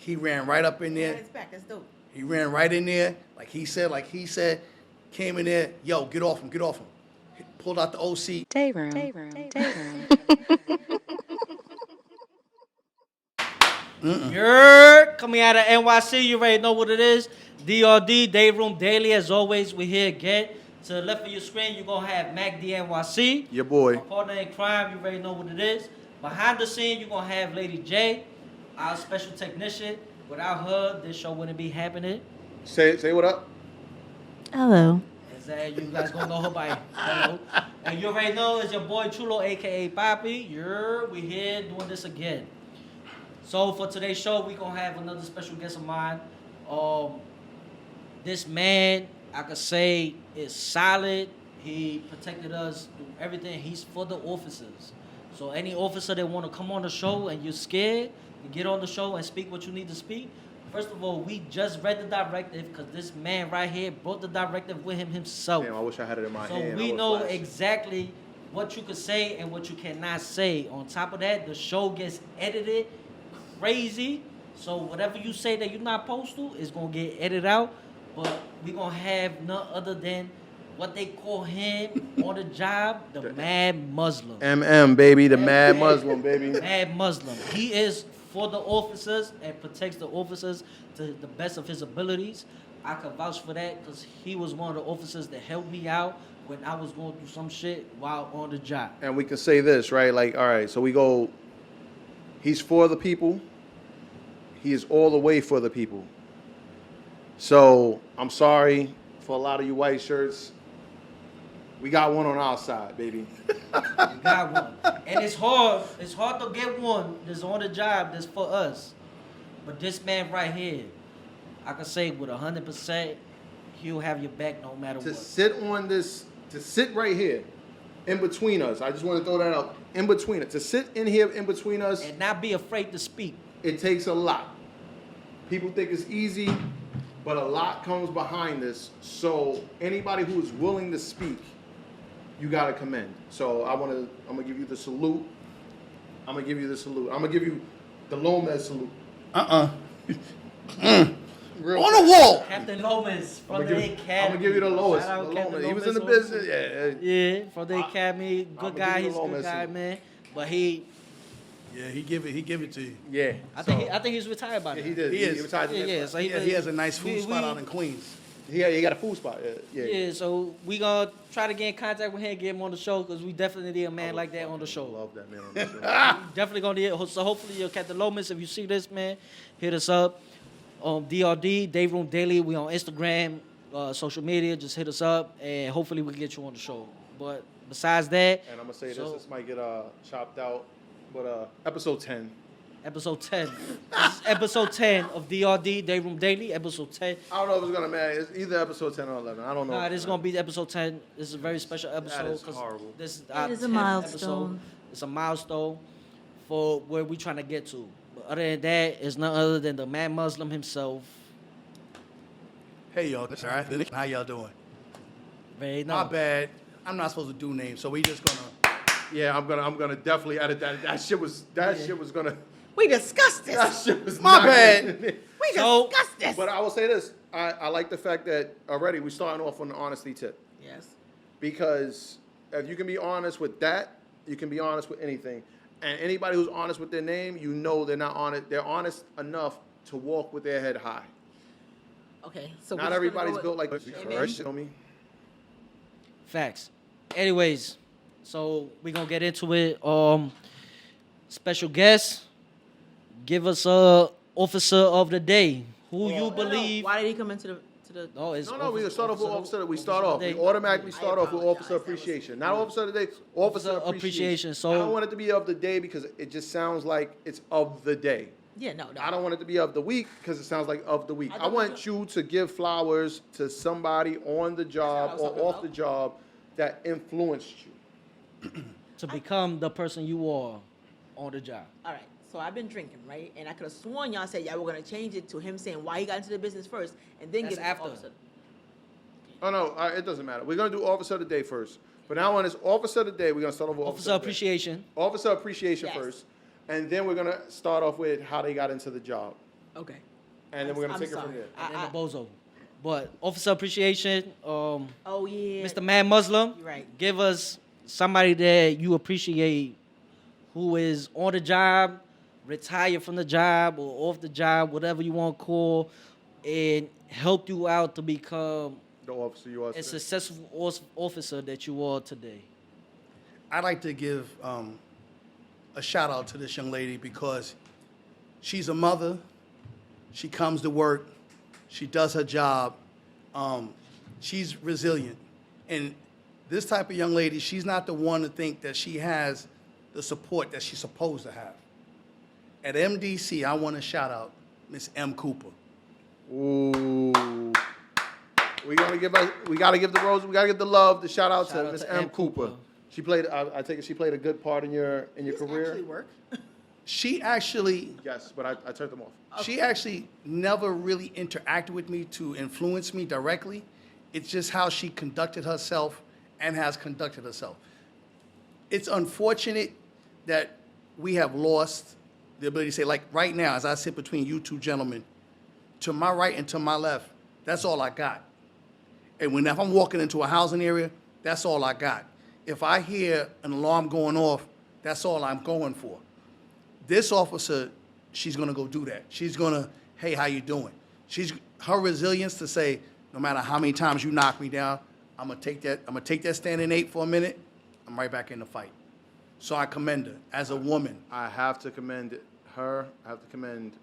he ran right up in there. It's back. That's dope. He ran right in there, like he said, came in there, yo, get off him. Pulled out the OC. Dayroom. You're coming out of NYC. You already know what it is. DRD, Dayroom Daily. As always, we're here again. To the left of your screen, you're going to have Mac DNYC. Your boy. My partner in crime. You already know what it is. Behind the scene, you're going to have Lady J, our special technician. Without her, this show wouldn't be happening. Say what up. Hello. You guys gonna know her by hello. And you already know it's your boy Chulo, aka Papi. We here doing this again. So for today's show, we gonna have another special guest of mine. This man, I could say, is solid. He protected us through everything. He's for the officers. So any officer that wanna come on the show and you're scared, you get on the show and speak what you need to speak. First of all, we just read the directive because this man right here brought the directive with him himself. Damn, I wish I had it in my hand. So we know exactly what you could say and what you cannot say. On top of that, the show gets edited crazy. So whatever you say that you're not supposed to is going to get edited out. But we're going to have none other than what they call him on the job, the Mad Muslim. Baby, the Mad Muslim, baby. Mad Muslim. He is for the officers and protects the officers to the best of his abilities. I can vouch for that because he was one of the officers that helped me out when I was going through some shit while on the job. And we can say this, right? Like, all right, so we go, he's for the people. He is all the way for the people. So I'm sorry for a lot of you white shirts. We got one on our side, baby. We got one. And it's hard. It's hard to get one that's on the job that's for us. But this man right here, I can say with 100%, he'll have your back no matter what. To sit right here in between us. I just want to throw that out. In between it. To sit in here in between us. And not be afraid to speak. It takes a lot. People think it's easy, but a lot comes behind this. So anybody who is willing to speak, you gotta commend. So I'm gonna give you the salute. I'm gonna give you the Lomez salute. On Real the wall. Captain Lomez from the Academy. I'm gonna give you the lowest. Shout out The Captain Lomez. He was Lomez in the business. Yeah, from the Academy. Good I'ma guy. give you He's the a good Lomez guy, salute. man. But he He give it to you. Yeah. I think he's retired by now. He did. He is. retired. Yeah. So He has a nice food spot out in Queens. He got a food spot. Yeah, so we gonna try to get in contact with him and get him on the show because we definitely need a man like that on the show. Love that man on the show. Definitely gonna need it. So hopefully you'll catch the Lomas. If you see this, man, hit us up. DRD, Dayroom Daily. We on Instagram, social media. Just hit us up and hopefully we can get you on the show. But besides that, And I'm gonna say this might get chopped out, but episode 10. Episode 10. This is episode 10 of DRD, Dayroom Daily, episode 10. I don't know if it's gonna matter. It's either episode 10 or 11. I don't know. Nah, this is going to be episode 10. This is a very special episode. That is 'cause horrible. This is our It is a 10th milestone. episode. It's a milestone for where we're trying to get to. But other than that, it's none other than the Mad Muslim himself. Hey, y'all. That's all right. How y'all doing? Very My nice. bad. I'm not supposed to do names, so we just gonna. Yeah, I'm gonna definitely edit that. That shit was gonna. We discussed this. That shit was My not bad. gonna- We So- discussed this. But I will say this. I like the fact that already we're starting off on the honesty tip. Yes. Because if you can be honest with that, you can be honest with anything. And anybody who's honest with their name, you know they're not honest. They're honest enough to walk with their head high. Okay. So Not everybody's built like this. Amen. First, you know me. Facts. Anyways, so we're going to get into it. Special guest, give us a officer of the day. Who you believe? Why did he come into the? No, it's No, we start off with officer. We of the We day. automatically start off with apologize. officer appreciation. Not officer of the day, officer Officer appreciation. appreciation. So- I don't want it to be of the day because it just sounds like it's of the day. Yeah. No. I don't want it to be of the week because it sounds like of the week. I I don't want know. you to give flowers to somebody on the job That's or what I was off talking the job that influenced you. To become the person you are on the job. All right. So I've been drinking, right? And I could have sworn y'all said y'all were gonna change it to him saying why he got into the business first, and then That's get after. officer. Oh, no, it doesn't matter. We're going to do officer of the day first. But now on this officer of the day, we're going to start off with Officer of the day. appreciation. Officer appreciation Yes. first. And then we're going to start off with how they got into the job. Okay. and then we're gonna I'm take it from sorry. there. And then the bozo. But officer appreciation, Oh yeah. Mr. Man Muslim, You're right. give us somebody that you appreciate who is on the job, retired from the job or off the job, whatever you want to call, and helped you out to become The officer you are a today. successful officer that you are today. I'd like to give a shout out to this young lady because she's a mother. She comes to work. She does her job. She's resilient. And this type of young lady, she's not the one to think that she has the support that she's supposed to have. At MDC, I want to shout out Miss M. Cooper. Ooh. We gotta give the rose. We gotta give the love. The shout out Shout to out Miss to M. M. Cooper. Cooper. She played. I take it she played a good part in your These career. actually work. She actually Yes, but I turned them off. She actually never really interacted with me to influence me directly. It's just how she conducted herself and has conducted herself. It's unfortunate that we have lost the ability to say, like right now, as I sit between you two gentlemen, to my right and to my left, that's all I got. And if I'm walking into a housing area, that's all I got. If I hear an alarm going off, that's all I'm going for. This officer, she's gonna go do that. She's gonna, hey, how you doing? Her resilience to say, no matter how many times you knock me down, I'm gonna take that standing 8 for a minute. I'm right back in the fight. So I commend her as a woman. I have to commend her. I have to commend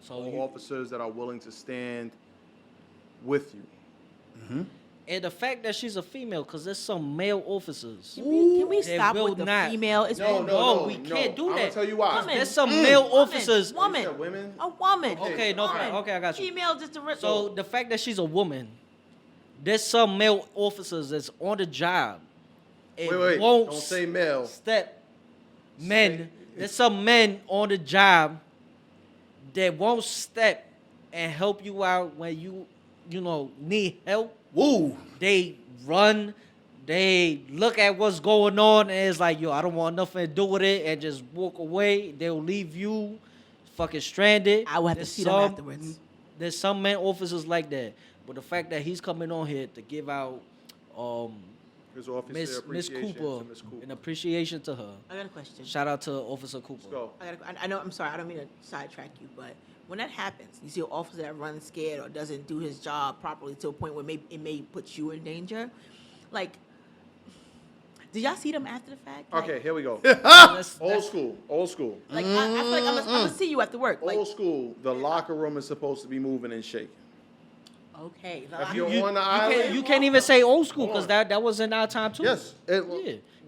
So all you- officers that are willing to stand with you. And the fact that she's a female, because there's some male officers. Can we They stop will with the not. female? It's No, women. No, we can't do I'm that. gonna tell you why. Woman. There's some male Woman. officers. Woman. You said women? A woman. Okay, no Woman. problem. Okay, I got you. Female, just a rip. So the fact that she's a woman, there's some male officers that's on the job. and Wait. won't Don't say male. Step. Men. There's some men on the job that won't step and help you out when you need help. Woo! They run. They look at what's going on and it's like, yo, I don't want nothing to do with it, and just walk away. They'll leave you fucking stranded. I will have to There's see them some- afterwards. There's some men officers like that. But the fact that he's coming on here to give out His officer Miss appreciation Cooper to Miss Cooper. an appreciation to her. I got a question. Shout out to Officer Cooper. Let's go. I know. I'm sorry. I don't mean to sidetrack you, but when that happens, you see an officer that runs scared or doesn't do his job properly to a point where it may put you in danger. Like, did y'all see them after the fact? Like, Okay, here we go. That's- Old school. Old school. Like, I feel like I'm gonna see you after work. Like, Old school. The locker room is supposed to be moving and shaking. okay. If you're you, on the you island, can't, you can't even say old school Hold because on. that was in our time too. Yes. Yeah.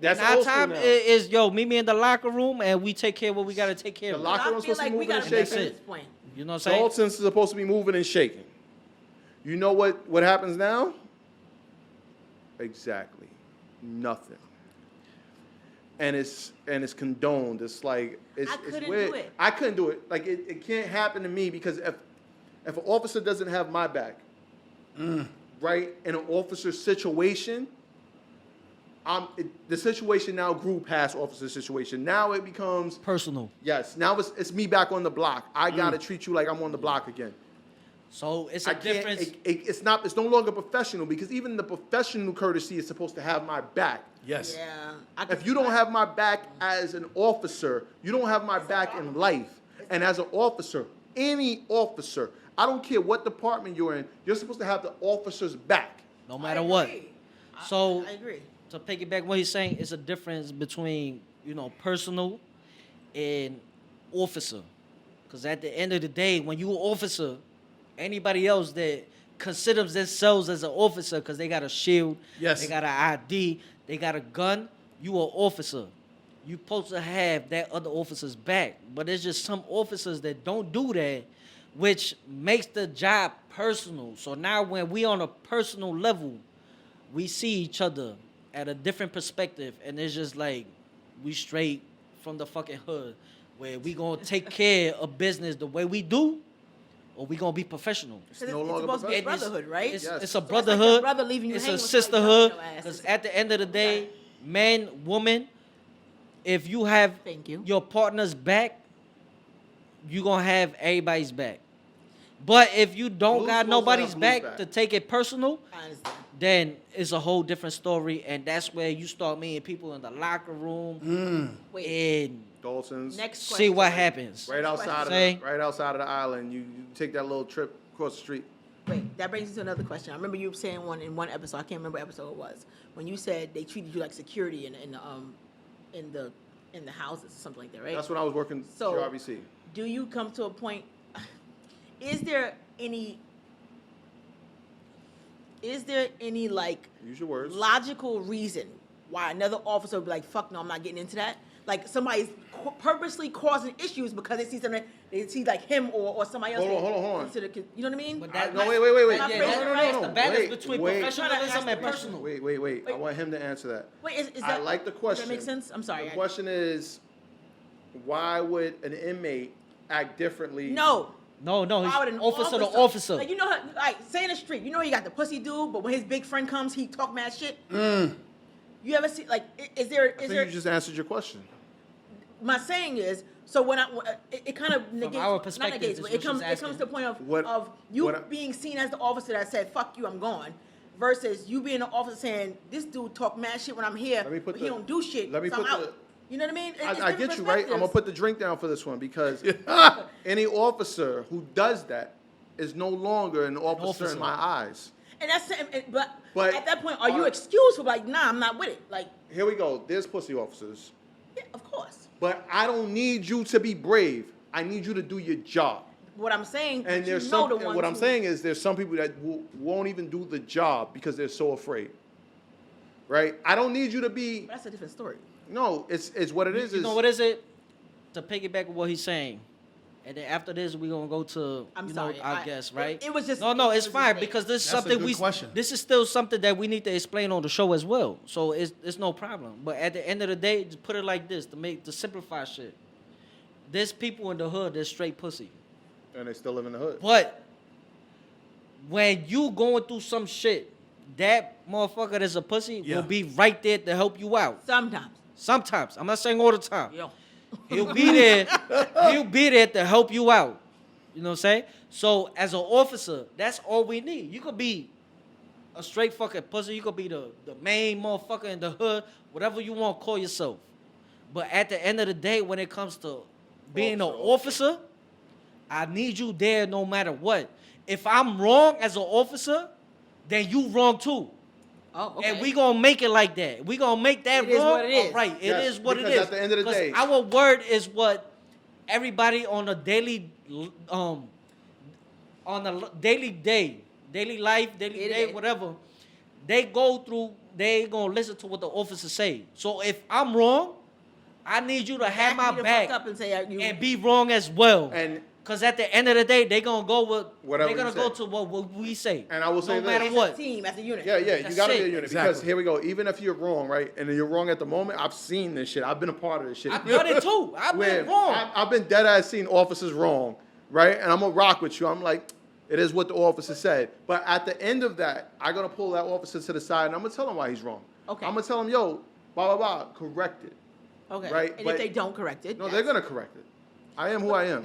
That's in our old school time now. is yo, meet me in the locker room and we take care of what we gotta take care The of. locker I room's feel supposed to like be we moving and gotta get shaking. to this point. You know what I'm saying? Dalton's is supposed to be moving and shaking. You know what happens now? Exactly. Nothing. And it's condoned. It's like it's couldn't weird. do it. I couldn't do it. Like it can't happen to me because if an officer doesn't have my back, right, in an officer situation, the situation now grew past officer situation. Now it becomes Personal. yes. Now it's me back on the block. I gotta treat you like I'm on the block again. So it's I a can't. difference. It's not. It's no longer professional because even the professional courtesy is supposed to have my back. Yes. Yeah. If you don't have my back as an officer, you don't have my back in life. And as an officer, any officer, I don't care what department you're in, you're supposed to have the officer's back. No matter what. So I agree. to piggyback what he's saying, it's a difference between, personal and officer. Because at the end of the day, when you an officer, anybody else that considers themselves as an officer because they got a shield, Yes. they got an ID, they got a gun, you an officer. You supposed to have that other officer's back. But there's just some officers that don't do that, which makes the job personal. So now when we on a personal level, we see each other at a different perspective, and it's just like we straight from the fucking hood, where we gonna take care of business the way we do, or we gonna be professional. It's no longer supposed to be a And it's- brotherhood, right? It's, Yes. it's So a it's like your brotherhood. brother leaving you It's hanging a with somebody sisterhood. else's ass. Because at the end of the day, man, woman, if you have Thank you. your partner's back, you gonna have everybody's back. But if you don't Blue's got supposed to nobody's have back Blue's back. to take it personal, I understand. then it's a whole different story, and that's where you start meeting people in the locker room Wait, and Dalton's. next question. see what happens. Right outside Say. of the island. You take that little trip across the street. Wait, that brings me to another question. I remember you saying in one episode. I can't remember what episode it was, when you said they treated you like security in the houses or something like that, right? That's when I was working So- for RBC. Do you come to a point? Is there any like Use your words. logical reason why another officer would be like, "Fuck no, I'm not getting into that"? Like somebody's purposely causing issues because they see something, they see like him or somebody else. Hold on, they hold on. consider, you know what I mean? But that- No, wait. Am I Yeah, phrasing that's it right? the balance Wait, between wait. professionalism and Wait. personal. Wait. I want him to answer that. Wait, is I that like the question. Does that make sense? I'm sorry. The question is, why would an inmate act differently? No. No, Why would he's an officer to officer. Like, you know, like, say in the street, you know, he got the pussy dude, but when his big friend comes, he talk mad shit. You ever see, like, is there, I think you just answered your question. my saying is, so when it kind of negates, our not perspective, negates, is but what it comes she's to the point of, What- you what I- being seen as the officer that said, fuck you, I'm gone, versus you being the officer saying, this dude talk mad shit when I'm here, Let me put but he the- don't do shit, let me so I'm put out. the- You know what I mean? It's I different get you, right? I'm gonna perspectives. put the drink down for this one because any officer who does that is no longer an officer officer. in my eyes. And that's, but But at that point, are you are- excused for like, nah, I'm not with it? Like, Here we go. There's pussy officers. yeah, of course. But I don't need you to be brave. I need you to do your job. What I'm saying, And you there's know some. the And ones what I'm who- saying is, there's some people that won't even do the job because they're so afraid. Right? I don't need you to be. But that's a different story. No, it's what it is. You know what is it? To piggyback with what he's saying, and then after this we're gonna go to I'm you sorry, know our guest, right? it was just- no, it was it's just fine there. because this is That's a something good we question. this is still something that we need to explain on the show as well. So it's no problem. But at the end of the day, just put it like this to simplify shit. There's people in the hood that's straight pussy, And they still live in the hood. but when you going through some shit, that motherfucker that's a pussy Yeah. will be right there to help you out. Sometimes. Sometimes I'm not saying all the time. You know. He'll be there. He'll be there to help you out. You know what I'm saying? So as an officer, that's all we need. You could be a straight fucking pussy. You could be the main motherfucker in the hood, whatever you want to call yourself. But at the end of the day, when it comes to being an officer, I need you there no matter what. If I'm wrong as an officer, then you wrong too. Oh, okay. And we gonna make it like that. We gonna make that It is wrong. what it is. Right. It Yes, is what it because is. at the end of the 'Cause day- our word is what everybody on a daily daily life, daily It day, is. whatever, they go through, they gonna listen to what the officers say. So if I'm wrong, I need you to have my me the back fuck up and say, you, and be wrong as well. And Cause at the end of the day, they gonna go with Whatever they're gonna you go say. to what we say. And I will say no this. matter as what. a team, as a unit. yeah, you That's gotta be it. a unit Exactly. because here we go. Even if you're wrong, right, and you're wrong at the moment, I've seen this shit. I've been a part of this shit. I've done it too. I've Where been wrong. I've been dead ass seeing officers wrong, right? And I'm gonna rock with you. I'm like, it is what the officer said. But at the end of that, I'm gonna pull that officer to the side and I'm gonna tell him why he's wrong. Okay. I'm gonna tell him, yo, blah blah blah, correct it. Okay. Right, And but- if they don't correct it, No, they're gonna correct it. I am who I am.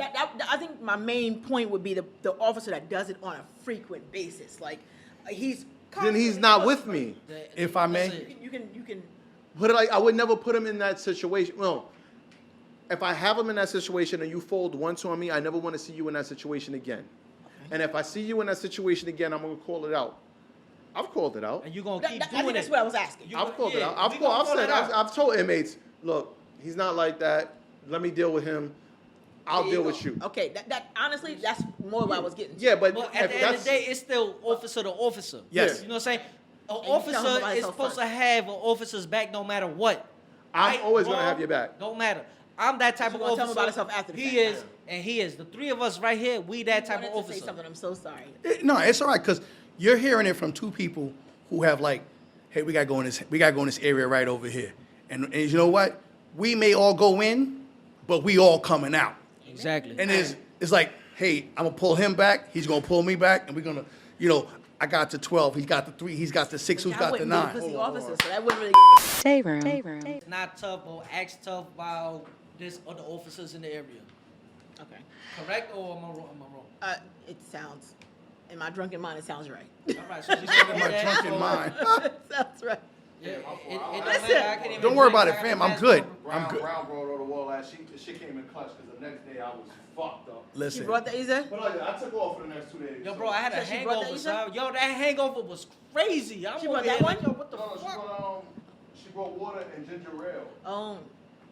I think my main point would be the officer that does it on a frequent basis. Like he's Then he's not with me. If I may. Listen, You can. But like, I would never put him in that situation. Well, if I have him in that situation and you fold once on me, I never want to see you in that situation again. And if I see you in that situation again, I'm gonna call it out. I've called it out. And you're gonna That, keep that, I doing think that's it. what I was asking. You- I've called it yeah, out. we gonna call it out. I've told inmates, look, he's not like that. Let me deal with him. I'll There deal go. with you. Okay, that honestly, that's more what I was getting to. Yeah, but But at if the end of that's the day, it's still officer to officer. Yes. You know what I'm saying? An you tell him officer about is yourself supposed to first. have an officer's back no matter what. I'm Right, always gonna wrong, have your back. Don't matter. I'm that type you of gonna officer. tell him about himself after the he fact. is, and he is. The three of us right here, we that I type of wanted to say officer. something. I'm so sorry. No, it's all right because you're hearing it from two people who have like, hey, we gotta go in this area right over here, and you know what? We may all go in, but we all coming out, Exactly. and it's like, hey, I'm gonna pull him back, he's gonna pull me back, and we're gonna, I got the 12, he's got the 3, he's got the 6, who's I got the wouldn't be 9. pussy officer, so that wouldn't really. Dayroom. It's not tough or acts tough while there's other officers in the area. Okay. Correct or am I wrong? It sounds, in my drunken mind, it sounds right. All right, so she's gonna In do my that. drunken So, mind. It sounds right. Yeah, it don't Listen. matter, I can't even Don't worry drink, about it, I got fam. the I'm mask good. on. I'm good. Brown brought her to the wall last. She came in clutch because the next day I was fucked up. She Listen, brought that, Isa? But I took off for the next 2 days. Yo, so- bro, I had a So she brought that, hangover, Issa? son. Yo, that hangover was crazy. I'm She over brought that here like, one? yo, what the No, fuck? she brought water and ginger ale. Oh.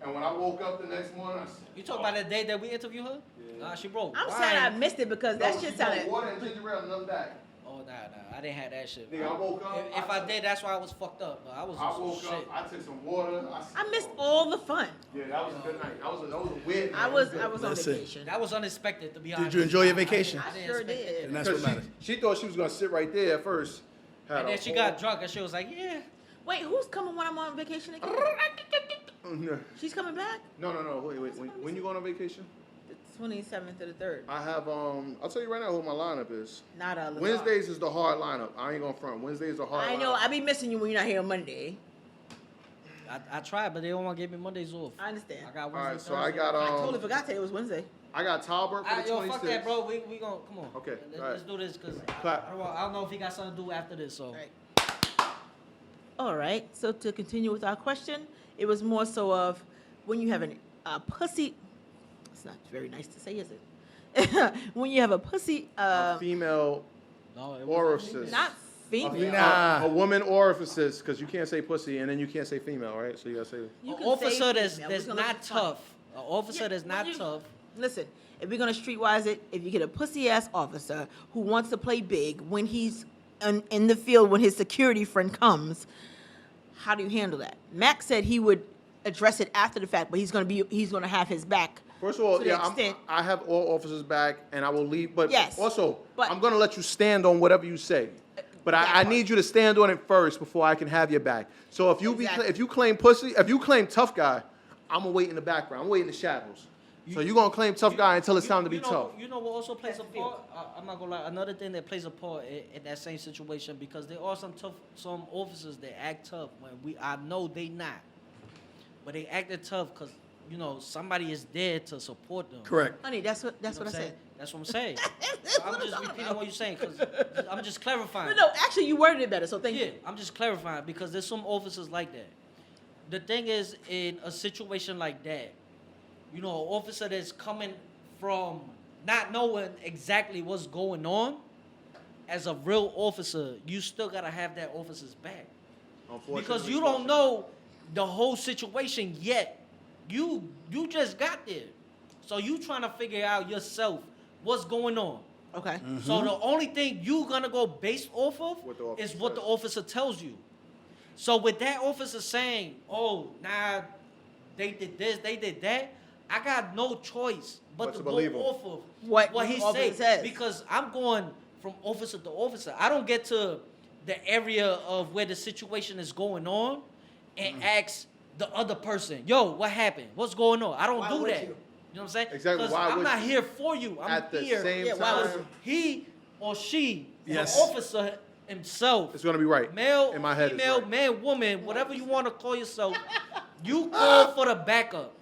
And when I woke up the next morning, I said, You talking about the day that we interviewed her? Yeah. Nah, she broke. I'm wine. sad I missed it because that no, shit she brought sounded. water and ginger ale and nothing back. Oh, nah, I didn't have that shit. Nigga, I woke up. If I did, that's why I was fucked up. But I was I on woke some shit. up. I took some water. I missed all the fun. Yeah, that was a good night. That was a weird night. I was Good. on Listen. vacation. That was unexpected, to be honest. did you enjoy your vacation? I didn't sure expect it. did. And that's what Because matters. she thought she was gonna sit right there at first. Had And a then she whole- got drunk and she was like, yeah. Wait, who's coming when I'm on vacation again? No, She's coming back? no. Wait. When you going on vacation? The 27th to the 3rd. I have I'll tell you right now who my lineup is. Not Lazard. Wednesdays is the hard lineup. I ain't gonna front. Wednesdays is the hard. I know. lineup. I be missing you when you're not here on Monday. I tried, but they don't want to give me Mondays off. I understand. I got All Wednesday, right, so I Thursday. got I totally forgot today was Wednesday. I got Talbert for the Yo, 26th. fuck that, bro. We gonna come on. Okay, Let's, all right. let's do this because Clap. I don't know if he got something to do after this. So All right. All right. So to continue with our question, it was more so of when you have a pussy. It's not very nice to say, is it? When you have a pussy, A female no, it orifice. not female. Nah. A woman orifices, because you can't say pussy and then you can't say female, right? So you gotta say. You An can officer say that's female. It's gonna not look funny. tough. An officer Yeah, that's when not you- tough. Listen, if we're gonna streetwise it, if you get a pussy ass officer who wants to play big when he's in the field when his security friend comes, how do you handle that? Max said he would address it after the fact, but he's gonna have his back. First of all, to the yeah, extent- I have all officers back, and I will leave. But Yes, also, but- I'm gonna let you stand on whatever you say. But that I part. need you to stand on it first before I can have your back. So if you Exactly. if you claim pussy, if you claim tough guy, I'm gonna wait in the background. I'm waiting in the shadows. So you're gonna claim tough guy until it's time to be tough. You know what also plays a part? I'm not gonna lie. Another thing that plays a part in that same situation, because there are some officers that act tough when I know they not, but they acted tough because somebody is there to support them. Correct. Honey, that's what You know I I'm said. saying? That's what I'm saying. That's I'm what I'm just talking repeating about. what you're saying because I'm just clarifying. No, actually, you worded it better, so thank Yeah, you. I'm just clarifying because there's some officers like that. The thing is, in a situation like that, an officer that's coming from not knowing exactly what's going on, as a real officer, you still gotta have that officer's back. Because you don't know the whole situation yet. You just got there. So you trying to figure out yourself what's going on. Okay. So the only thing you gonna go based off of What the officer is what the says. officer tells you. So with that officer saying, "Oh, nah, they did this, they did that," I got no choice but But to to go believe him. off of What what the he officer says says. because I'm going from officer to officer. I don't get to the area of where the situation is going on and ask the other person, "Yo, what happened? What's going on?" I don't Why do would that. you? You know what I'm saying? Exactly. 'Cause Why I'm would not you? here for you. I'm At the here same Yeah, why would time, you? he or she, Yes. the officer himself, it's gonna be right. male, in my head, it's female, right. man, woman, whatever you want to call yourself, you call for the backup.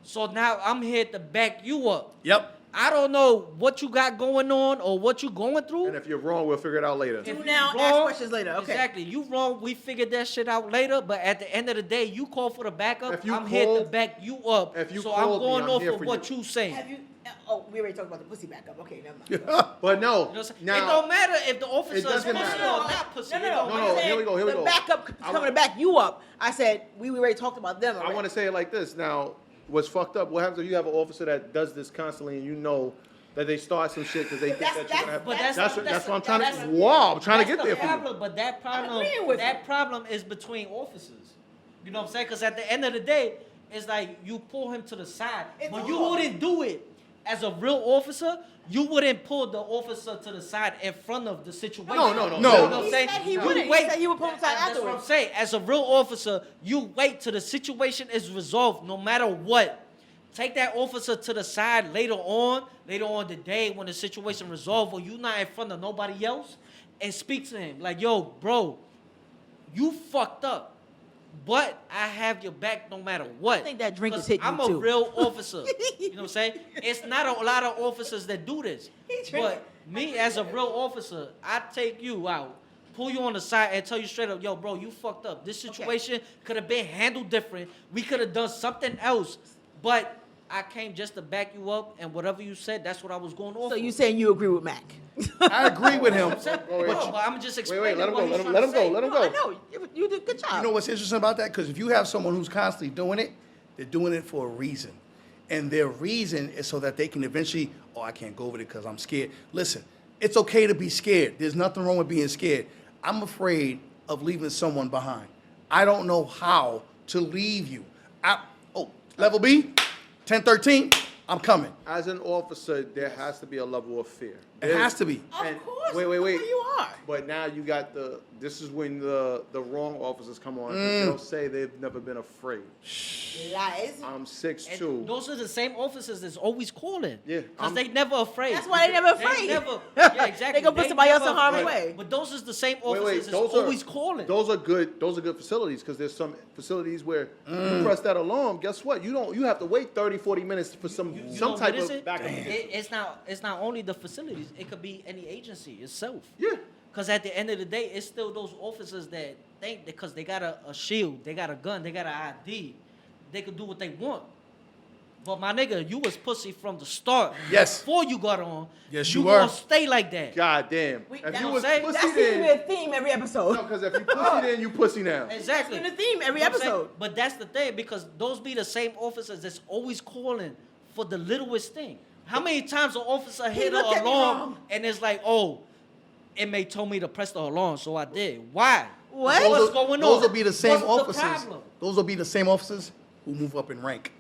So now I'm here to back you up. Yep. I don't know what you got going on or what you going through. And if you're wrong, we'll figure it out later. If Do you now, ask wrong- questions later. Okay. Exactly. You wrong. We figured that shit out later. But at the end of the day, you call for the backup. If you I'm here to called- back you up. if you so I'm called me, going I'm off here of for what you saying. Have you? Oh, we already talked about the pussy backup. Okay, never mind. But no, You know what I'm saying? now it don't matter if the officer is doesn't pussy matter. or not pussy. No, It no, don't no. No, matter. no, here we go, here we the go. backup is I coming to back you up. I said we already talked about them. I Already. want to say it like this. Now, what's fucked up? What happens if you have an officer that does this constantly, and you know that they start some shit because they think That's- that you're gonna have? But That's what I'm trying that's- to. Wow, I'm trying to That's get there the for you. problem, but that problem, agreeing with that problem is between officers. You know what I'm saying? Because at the end of the day, it's like you pull him to the side, It's but the you law. wouldn't do it as a real officer. You wouldn't pull the officer to the side in front of the situation. No. You know what I'm He saying? said he You wouldn't. He wait- said he would pull him to the side That's what I'm afterwards. saying. As a real officer, you wait till the situation is resolved, no matter what. Take that officer to the side later on the day when the situation resolved, or you not in front of nobody else, and speak to him like, "Yo, bro, you fucked up. But I have your back no matter what. I think that drink is 'Cause hitting I'm you, a too. real officer. You know what I'm saying? It's not a lot of officers that do this. But me as a real officer, I take you out, pull you on the side, and tell you straight up, yo, bro, you fucked up. This situation could have been handled different. We could have done something else. But I came just to back you up, and whatever you said, that's what I was going off. So you saying you agree with Mac? I agree with him. But I'm just explaining let him what go, he's let him trying to go, let him say. go. I know. You did a good job. You know what's interesting about that? Because if you have someone who's constantly doing it, they're doing it for a reason. And their reason is so that they can eventually, oh, I can't go over it because I'm scared. Listen, it's okay to be scared. There's nothing wrong with being scared. I'm afraid of leaving someone behind. I don't know how to leave you. Level B, 1013, I'm coming. As an officer, there has to be a level of fear. It has to be. Of course. Wait. That's where you are. But now you got this is when the wrong officers come on. 'Cause They'll say they've never been afraid. Lies. I'm And 6'2". those are the same officers that's always calling. Yeah, Because they never afraid. That's why they never afraid. Yeah, exactly. They gonna put They somebody else never in harm's afraid. way. But those is the same Wait, officers that's those always calling. Those are good facilities because there's some facilities where you press that alarm. Guess what? You have to wait 30, 40 minutes for some You know some type what is of it? backup. It's not only the facilities. It could be any agency itself. Yeah. Because at the end of the day, it's still those officers that think because they got a shield, they got a gun, they got an ID, they could do what they want. But my nigga, you was pussy from the start. Yes. Before you got on. Yes, you you were. gonna stay like that. God damn. Wait, If that you was- was say- pussy That seems to be then, a theme every episode. no, because if you pussy then, you pussy now. Exactly. That's been the theme every You know what I'm saying? episode. But that's the thing, because those be the same officers that's always calling for the littlest thing. How many times an officer hit looked an at me alarm wrong. and it's like, oh, inmate told me to press the alarm, so I did. Why? What? What's going on? Those will be the same What's the officers. problem? Those will be the same officers who move up in rank.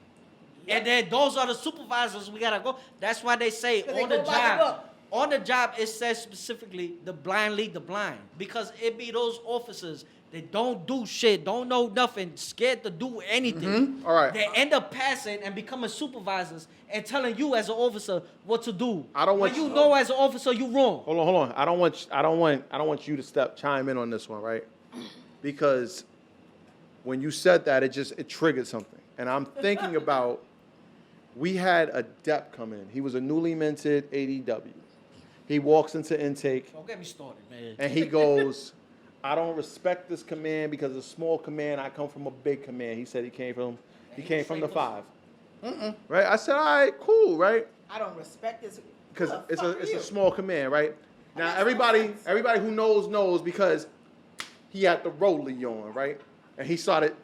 And then those are the supervisors we gotta go. That's why they say 'Cause they on the go by the job. book. On the job, it says specifically the blind lead the blind. Because it be those officers that don't do shit, don't know nothing, scared to do anything. All right. They end up passing and becoming supervisors and telling you as an officer what to do. I don't want when you you- know as an officer you wrong. Hold on. I don't want you to chime in on this one, right? Because when you said that, it triggered something. And I'm thinking about, we had a DEP come in. He was a newly minted ADW. He walks into intake Don't get me started, man. and he goes, I don't respect this command because it's a small command. I come from a big command. He said he came from the 5. Right? I said, all right, cool, right? I don't respect this. Because Who the it's fuck are a you? small command, right? Now makes no everybody sense. who knows because he had the rollie on, right? And he started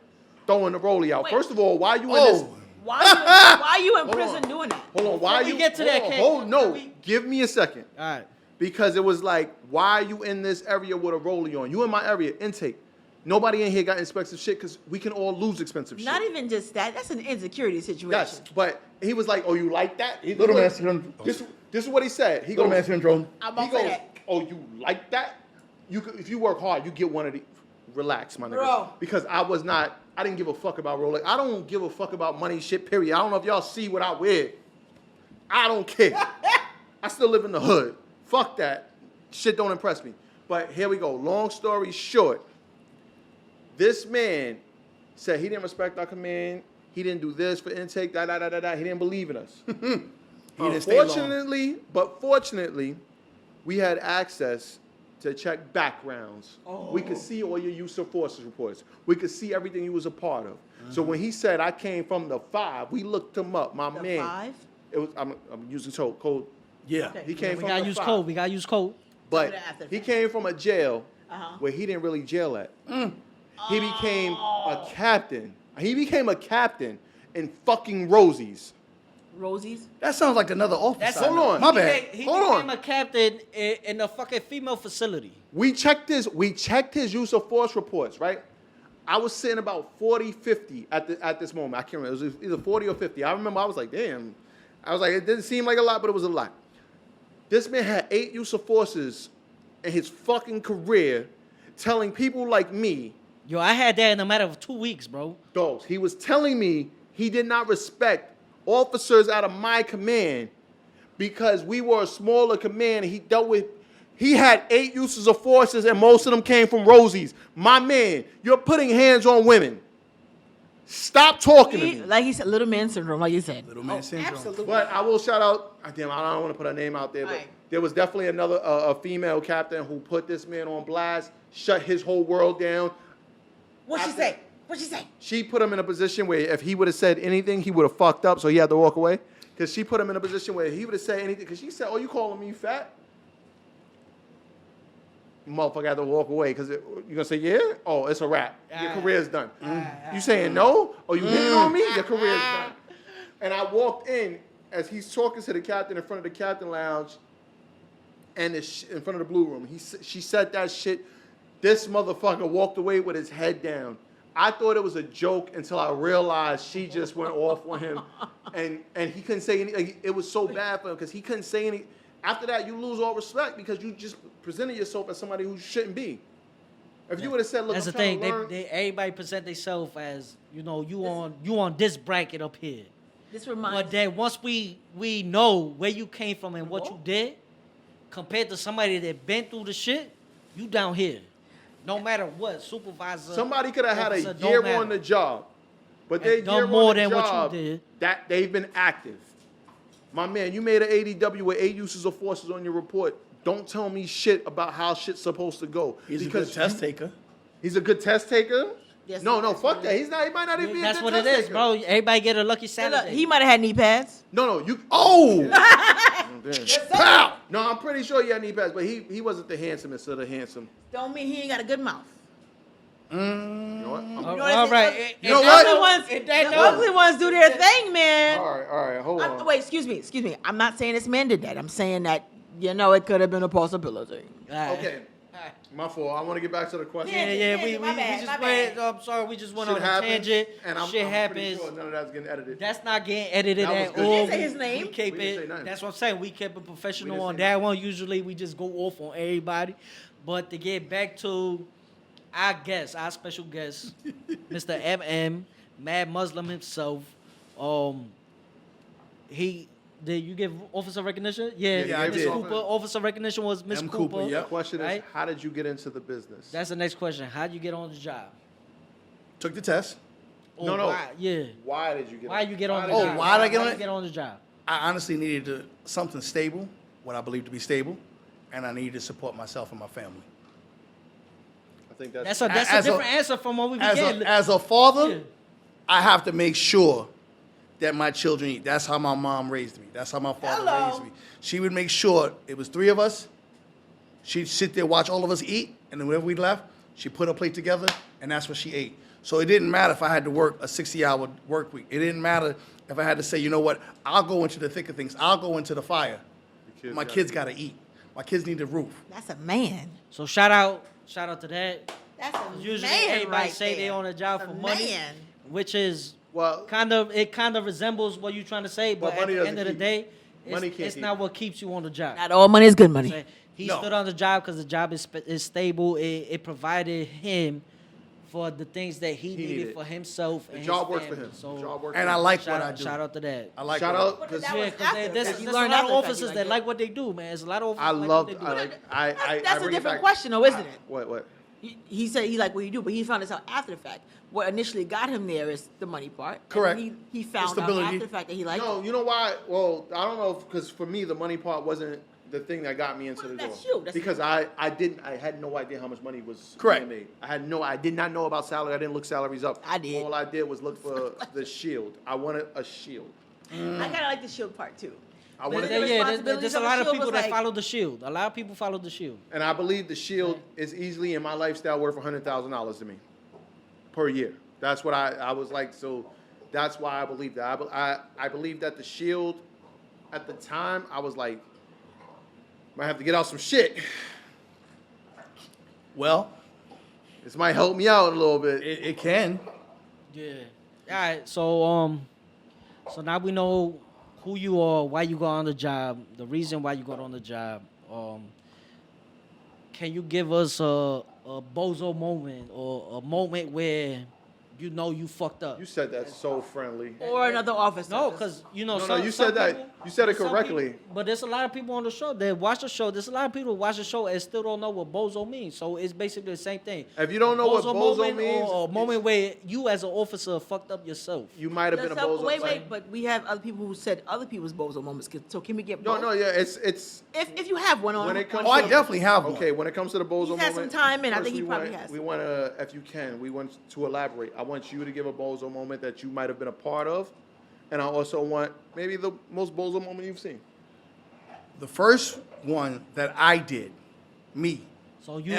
throwing the rollie out. Wait. First of all, why you in this? Why you in Hold prison on. doing that? Hold on, why Before we you get to that, Ken, hold no, can we- give me a second. All right. Because it was like, why are you in this area with a rollie on? You in my area, intake. Nobody in here got expensive shit because we can all lose expensive shit. Not even just that. That's an insecurity situation. Yes, but he was like, oh, you like that? Little man syndrome. This is what he said. He Little goes, man syndrome. I'm he about to say goes, that. oh, you like that? You could, if you work hard, you get one of the. Relax, my nigga. Bro. Because I didn't give a fuck about Rolex. I don't give a fuck about money shit, period. I don't know if y'all see what I wear. I don't care. I still live in the hood. Fuck that. Shit don't impress me. But here we go. Long story short, this man said he didn't respect our command. He didn't do this for intake, He didn't believe in us. He didn't stay long. Fortunately, we had access to check backgrounds. We could see all your use of forces reports. We could see everything you was a part of. So when he said I came from the 5, we looked him up. My The man. 5? It was I'm using code. Yeah. Okay. He came We from gotta the use 5. code. We gotta use code. But Put it after he that. came from a jail Uh-huh. where he didn't really jail at. He became a captain. He became a captain in fucking Rosie's. Rosie's. That sounds like another officer. That's Hold on. My bad. He Hold became on. a captain in a fucking female facility. We checked his use of force reports, right? I was sitting about 40, 50 at this moment. I can't remember. It was either 40 or 50. I remember I was like, damn. I was like, it didn't seem like a lot, but it was a lot. This man had 8 use of forces in his fucking career telling people like me, Yo, I had that in a matter of 2 weeks, bro. dogs, he was telling me he did not respect officers out of my command because we were a smaller command and he had 8 uses of forces and most of them came from Rosie's. My man, you're putting hands on women. Stop talking to me. Like he said, little man syndrome, like you said. Little man syndrome. Absolutely. But I will shout out. Damn, I don't want to put her name out there, but Right. there was definitely another a female captain who put this man on blast, shut his whole world down. What'd she After- say? What'd she say? She put him in a position where if he would have said anything, he would have fucked up, so he had to walk away. Because she put him in a position where he would have said anything. Because she said, "Oh, you calling me fat?" Motherfucker had to walk away because you're gonna say, "Yeah, oh, it's a wrap. Your career's done." You saying no? Oh, you hitting on me? Your career's done. And I walked in as he's talking to the captain in front of the captain lounge, and in front of the blue room. She said that shit. This motherfucker walked away with his head down. I thought it was a joke until I realized she just went off on him, and he couldn't say anything. It was so bad for him because he couldn't say anything. After that, you lose all respect because you just presented yourself as somebody who shouldn't be. If you would have said, "Look, That's I'm the trying thing. to learn," Everybody present themselves as you on this bracket up here. This reminds But then once we know where you came from and what you did, compared to somebody that been through the shit, you down here. No matter what, supervisor. somebody could have had officer, a don't year matter. on the job, but And they done year more on the than what you job, did. that they've been active. My man, you made an ADW with 8 uses of forces on your report. Don't tell me shit about how shit's supposed to go. He's a because good test taker. He's a good test taker? Yes, No, that's fuck what that. it He's not. He might not even be a That's good what it test is, taker. bro. Everybody get a lucky Look, Saturday. he might have had knee pads. No, you. Oh! Pow! No, I'm pretty sure he had knee pads, but he wasn't the handsomest of the handsome. Don't mean he ain't got a good mouth. You know what? All know what I'm right. saying? You know The what? ugly ones, the ugly ones do their thing, man. All right, hold on. Wait, excuse me. I'm not saying this man did that. I'm saying that it could have been a possibility. Okay, my fault. I want to get back to the question. Yeah. We My bad, just my went. bad. I'm sorry. We just went Shit on a happens, tangent. and I'm Shit pretty happens. sure none of that's getting edited. That's not getting edited That was at good. all. You didn't say his name. We keep We didn't say it. nothing. That's what I'm saying. We kept it professional We didn't on say that nothing. one. Usually we just go off on everybody. But to get back to our guest, our special guest, Mr. MM, Mad Muslim himself. Did you give officer recognition? Yeah, I Miss did. Cooper. Officer recognition was Miss M. Cooper. Cooper, The yep. question is, Right? how did you get into the business? That's the next question. How'd you get on the job? Took the test. Or No. Why? Yeah. Why did you get? Why you get on the Oh, job? why did I get on you it? get on the job? I honestly needed something stable, what I believe to be stable, and I needed to support myself and my family. I think that's. That's a As a- different answer from what we As began. as a father, Yeah. I have to make sure that my children eat. That's how my mom raised me. That's how my father Hello. raised me. She would make sure it was 3 of us. She'd sit there, watch all of us eat, and then whenever we left, she'd put her plate together, and that's what she ate. So it didn't matter if I had to work a 60-hour work week. It didn't matter if I had to say, you know what, I'll go into the thick of things. I'll go into the fire. My kids got to eat. My kids need a roof. That's a man. So shout out to that. That's a Usually man everybody right say they there. on a job That's for a money, man. which is Well, kind of resembles what you're trying to say, but But at money the doesn't end of the keep- day, money can't it's keep. not what keeps you on the job. Not all money is good money. Say, He No. stood on the job because the job is stable. It provided him for the things that he needed needed. for himself. the and job his works for family. him. So The job works And for I him. like shout what I out, do. shout out to that. I like Shout what I do. out. But 'cause that Yeah, was because after the there's fact. You a learned lot of after the fact officers you that like like what they do, man. There's a lot of officers I that like love. what they do. I like. I That's a bring it different back- question, though, isn't it? What? He said he liked what he do, but he found this out after the fact. What initially got him there is the money part. and Correct. He found out Stability. after the fact that he liked No, it. you know why? Well, I don't know because for me the money part wasn't the thing that got me into the door. That's you. That's because I had no idea how much money was Correct. being made. I did not know about salary. I didn't look salaries up. I did. All I did was look for the shield. I wanted a shield. I kind of like the shield part too. I But wanted, the there's a lot of responsibilities of a people shield that was follow the shield. A lot of people follow the shield. and I believe the shield is easily in my lifestyle worth $100,000 to me per year. That's what I was like. So that's why I believe that. I believe that the shield at the time I was like, might have to get out some shit. Well, This might help me out a little bit. it can. Yeah. All right. So now we know who you are, why you got on the job, the reason why you got on the job. Can you give us a bozo moment or a moment where you know you fucked up. You said that so friendly. Or another officer. No, because you know. No, you said that. You said it some correctly. people- but there's a lot of people on the show that watch the show. There's a lot of people who watch the show and still don't know what bozo means. So it's basically the same thing. If you don't know what bozo moment means, or a moment where you as an officer fucked up yourself. you might have been a bozo. Wait, but we have other people who said other people's bozo moments. So can we get No, both? no, yeah, it's If you have one on, when it comes. Oh, I to- definitely have one. Okay, when it comes to the bozo He's had moment, some time, and I first think he we probably want- has. We want to, if you can, we want to elaborate. I want you to give a bozo moment that you might have been a part of, and I also want maybe the most bozo moment you've seen. The first one that I did, me, So you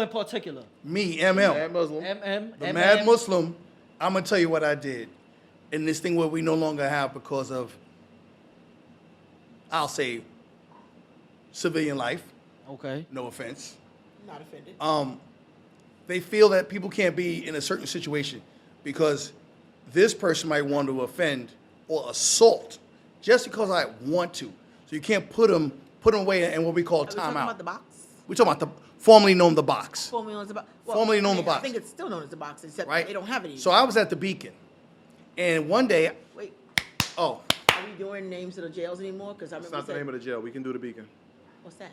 in particular. me, Mad MM, Muslim. the mad Muslim, I'm going to tell you what I did in this thing where we no longer have because of, I'll say, civilian life, Okay. no offense. Not offended. They feel that people can't be in a certain situation because this person might want to offend or assault just because I want to. So you can't put them away in what we call Are we talking timeout. about the box? We're talking about formerly known the box, Formerly known as the box. Formerly known the I box. think it's still known as the box, except right? they don't have it anymore. So I was at the Beacon, and one day, Wait, oh, are we doing names of the jails anymore? Because I It's remember not the you name said, of the jail. We can do the Beacon. what's that?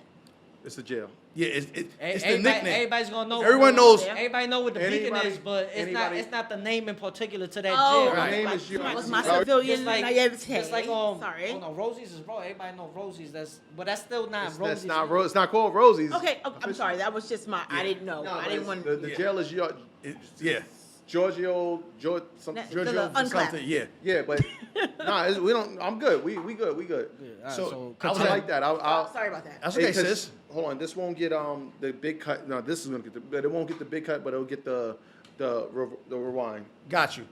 It's the jail. yeah, it's the Everybody- nickname. Everybody's gonna know. Everyone knows. Everybody know what the beacon Anybody- is, but anybody- it's not the name in particular to that Oh, jail. Right. name my- is yours. What's my Just civilian Just like, naivete? just like Sorry. oh no, Rosie's is wrong. Everybody know Rosie's. But that's still not It's, Rosie's. that's not It's not called Rosie's. Okay, I'm sorry. That was just my. I didn't know. No, I didn't want. the jail is your Yeah, Giorgio. That- Giorgio the for unclap. something. Yeah. Yeah, but we don't. I'm good. We good. We good. Yeah, all right, So, I I was like at, that. I'll Sorry about that. that's okay, Hey, 'cause- sis. Hold on, this won't get the big cut. No, this is gonna get but it won't get the big cut, but it'll get the rewind. Got you.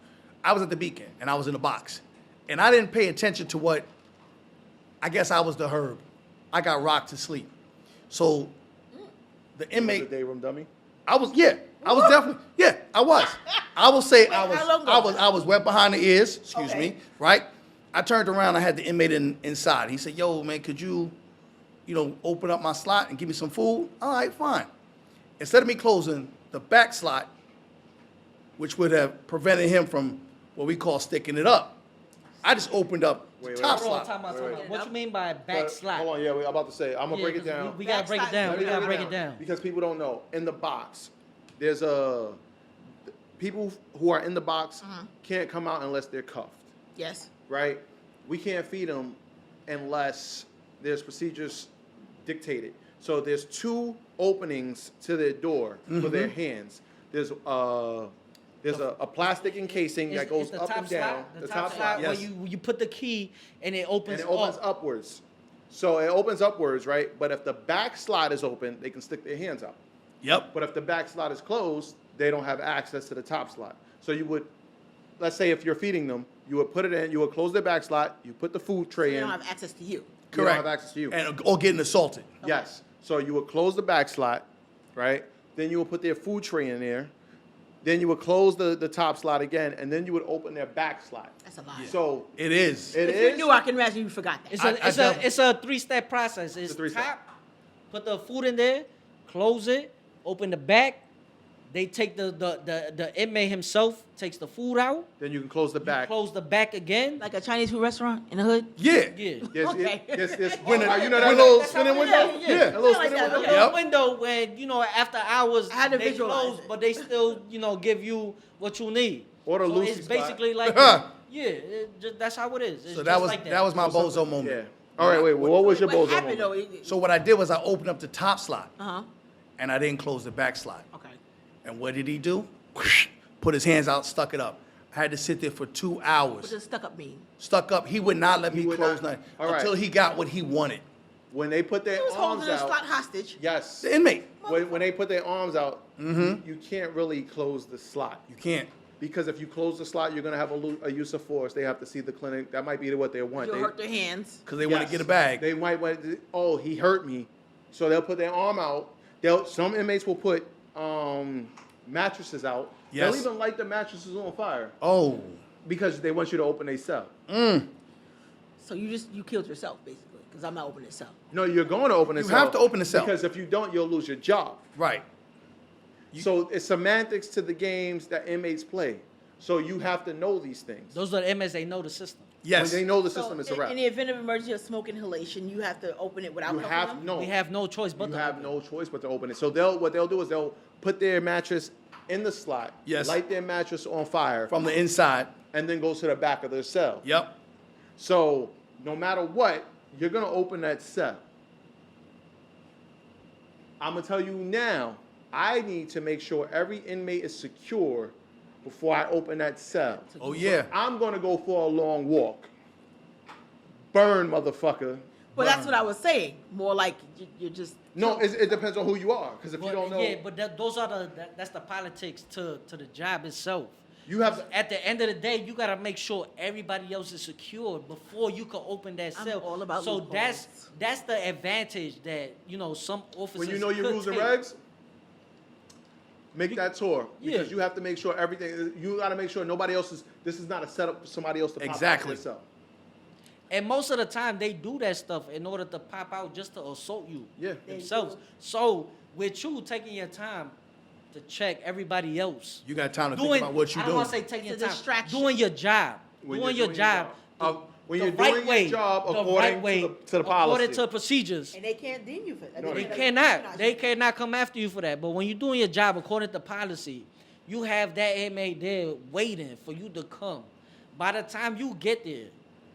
I was at the Beacon, and I was in the box, and I didn't pay attention to what. I guess I was the herb. I got rocked to sleep. So, the The inmate. Dayroom dummy. I was definitely I was. I will say Wait, how long ago? I was wet behind the ears, excuse Okay. me, right? I turned around, I had the inmate inside. He said, "Yo, man, could you open up my slot and give me some food?" All right, fine. Instead of me closing the back slot, which would have prevented him from what we call sticking it up, I just opened up the Wait, top Hold on, slot. time out, time Wait, out. wait. What you mean by back But, slot? Hold on, yeah, I'm about to say. I'm gonna Yeah, break it 'cause down. We gotta break it down. Back We slot. gotta break it down. Because people don't know. In the box, there's people who are in the box can't come out unless they're cuffed, Yes. right? We can't feed them unless there's procedures dictated. So there's two openings to their door for their hands. There's a plastic encasing that goes It's the up top and down. slot. The top slot yes. where you put the key and it And opens it opens up. upwards. So it opens upwards, right? But if the back slot is open, they can stick their hands out. Yep. But if the back slot is closed, they don't have access to the top slot. So you would, let's say if you're feeding them, you would put it in, you would close their back slot, you put the food tray They in. don't have access to you. You don't Correct. have access to you. Or getting assaulted. Yes. So you would close the back slot, right? Then you would put their food tray in there. Then you would close the top slot again, and then you would open their back slot. That's a lot. So It is. it If is. you knew, I can imagine you forgot that. It's a 3-step process. It's a 3-step. top, put the food in there, close it, open the back. They take the inmate himself takes the food out. Then you can close the You back. close the back again. Like a Chinese food restaurant in the hood. Yeah. Yeah. Yes, Okay. yes. When You the- know that when little the- spinning Yeah, window? yeah. Yeah. That little Like spinning that, window? okay. Yep. Window when after hours I had to they visualize close, it. but they still give you what you need. Or the so Lucy it's spot. basically like that's how it is. It's So just that was like that was my bozo moment. Yeah. All right, wait. Well, what was your What bozo happened moment? though? So what I did was I opened up the top slot Uh huh. and I didn't close the back slot. Okay. And what did he do? Put his hands out, stuck it up. I had to sit there for 2 What hours. does stuck up mean? Stuck up. He would not let He me would close not- nothing All right. until he got what he wanted. When they put their He was arms holding a slot out. hostage. Yes. The inmate. When they put their arms out, you can't really close the slot. You can't. Because if you close the slot, you're going to have a use of force. They have to see the clinic. That might be what they want. You'll They- hurt their hands. Because they want Yes. to get a bag. They might want, oh, he hurt me. So they'll put their arm out. Some inmates will put mattresses out. Yes. They'll even light the mattresses on fire Oh. because they want you to open a cell. So you killed yourself basically because I'm not opening this up. No, you're going to open a You cell. have to open the cell. Because if you don't, you'll lose your job. Right. So it's semantics to the games that inmates play. So you have to know these things. Those are the inmates. They know the system. Yes. When they know the So system is a wrap. in the event of emergency or smoke inhalation, you have to open it without You covering have them? no. We have no choice but You to have open. no choice but to open it. So what they'll do is they'll put their mattress in the slot. Yes. Light their mattress on fire. From the inside. And then go to the back of their cell. Yep. So no matter what, you're gonna open that cell. I'm gonna tell you now, I need to make sure every inmate is secure before I open that cell. Oh, yeah. I'm gonna go for a long walk. Burn, motherfucker. Well, that's what I was saying. More like you're just. No, it depends on who you are. Because if you don't know, Yeah, but those are that's the politics to the job itself. you have to. At the end of the day, you gotta make sure everybody else is secure before you can open that I'm cell. all about so loopholes. that's the advantage that some officers. When you know your could rules and take. regs, make that tour because Yeah. you have to make sure everything. You got to make sure nobody else is. This is not a setup for somebody else to pop Exactly. out yourself. And most of the time, they do that stuff in order to pop out just to assault you Yeah. themselves. So with you taking your time to check everybody else, You got time to think doing about what I you're don't doing. want to say taking It's your a time, distraction. doing your job, When doing you're your job. When the you're right doing way, your job the according right way, to the policy. according to procedures. And they can't deem you for that. No, They they cannot. They cannot come after you for that. But when you're doing your job according to policy, you have that inmate there waiting for you to come. By the time you get there,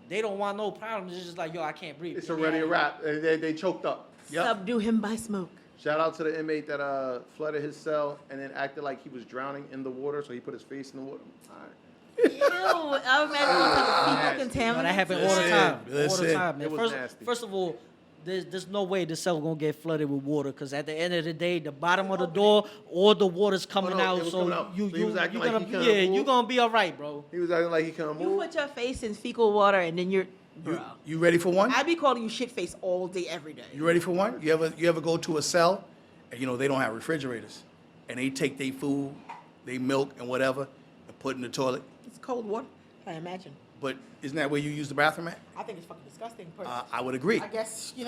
they don't want no problems. It's just like, yo, I can't breathe. It's already a wrap. They choked up. Yep. Subdue him by smoke. Shout out to the inmate that flooded his cell and then acted like he was drowning in the water, so he put his face in the water. All right. Ew, I imagine all type of fecal Nasty. No, contaminants. that happened all the Listen, time. All the listen. time, man. It was nasty. First of all, there's no way the cell gonna get flooded with water because at the end of the day, the bottom of the door, all the water's coming Oh, no, out. it was So coming out. you So he was acting like gonna he be, couldn't yeah, move? you gonna be all right, bro. He was acting like he couldn't You move. put your face in fecal water and then you're. You, Bro. you ready for one? I be calling you shit face all day, every day. You ready for one? You ever go to a cell and they don't have refrigerators and they take their food, they milk and whatever and put it in the toilet. It's cold water. I imagine. But isn't that where you use the bathroom at? I think it's fucking disgusting. I would agree. I guess you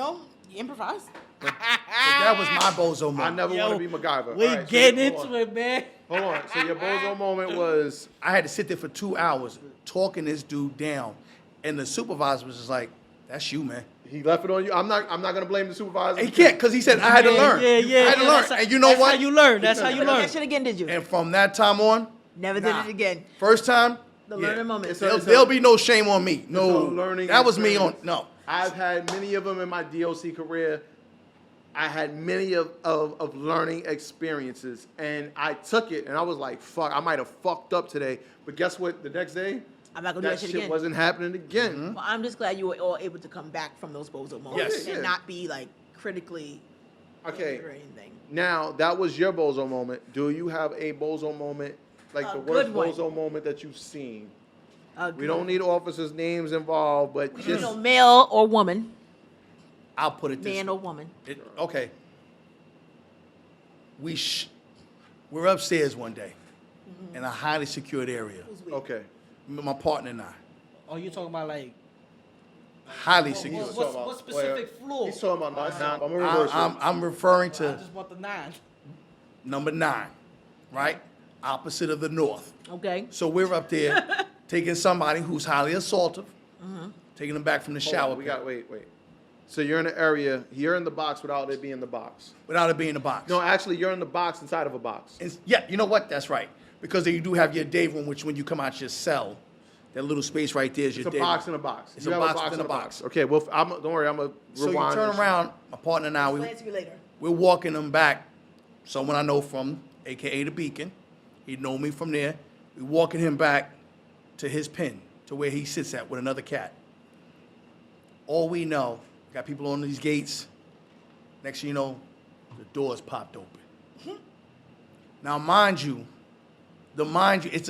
improvise. But that was my bozo I moment. never Yo, want to be MacGyver. We All right, so getting hold into on. it, man. Hold on. So your bozo moment was I had to sit there for 2 hours talking this dude down, and the supervisor was just like, "That's you, man." he left it on you. I'm not gonna blame the supervisor. He can't because he said I had to learn. Yeah, I had to learn, That's and you know that's what? how you learn. That's how you Never did learn. that shit again, did you? And from that time on, Never did it again. first time, The learning moment. It's there'll be no shame on me. No, a learning that was me on. experience. No, I've had many of them in my DOC career. I had many of learning experiences, and I took it, and I was like, "Fuck, I might have fucked up today." But guess what? The next day, I'm not gonna do that shit again. wasn't happening again. Well, I'm just glad you were all able to come back from those bozo moments Yes. and Yeah. not be like critically Okay. or anything. Now that was your bozo moment. Do you have a bozo moment, like A the worst good one. bozo moment that you've seen? We Good. don't need officers' names involved, but just male or woman, I'll put it this man way. or woman. Okay. We're upstairs one day in a highly secured area. Who's we? okay. My partner and I, Oh, you talking about like highly What- secure. what specific floor? He's talking about nine. I'm gonna reverse it. I'm referring I to just want the 9. number 9, right? Opposite of the north. Okay. So we're up there taking somebody who's highly assaultive, taking them back from the Hold shower on, we pit got wait. So you're in the area. You're in the box without it being the box. without it being in a box. No, actually, you're in the box inside of a box. Yeah, you know what? That's right. Because then you do have your day room, which when you come out your cell, that little space right there is It's your a day box room. in a box. It's You a have box within a box. Okay, well, don't worry. I'm gonna So you rewind. turn this. around, my partner and I, Explain it to me later. we're walking them back. Someone I know from, AKA the Beacon. He'd know me from there. We're walking him back to his pen, to where he sits at with another cat. All we know, got people on these gates. Next thing you know, the doors popped open. Now, mind you, it's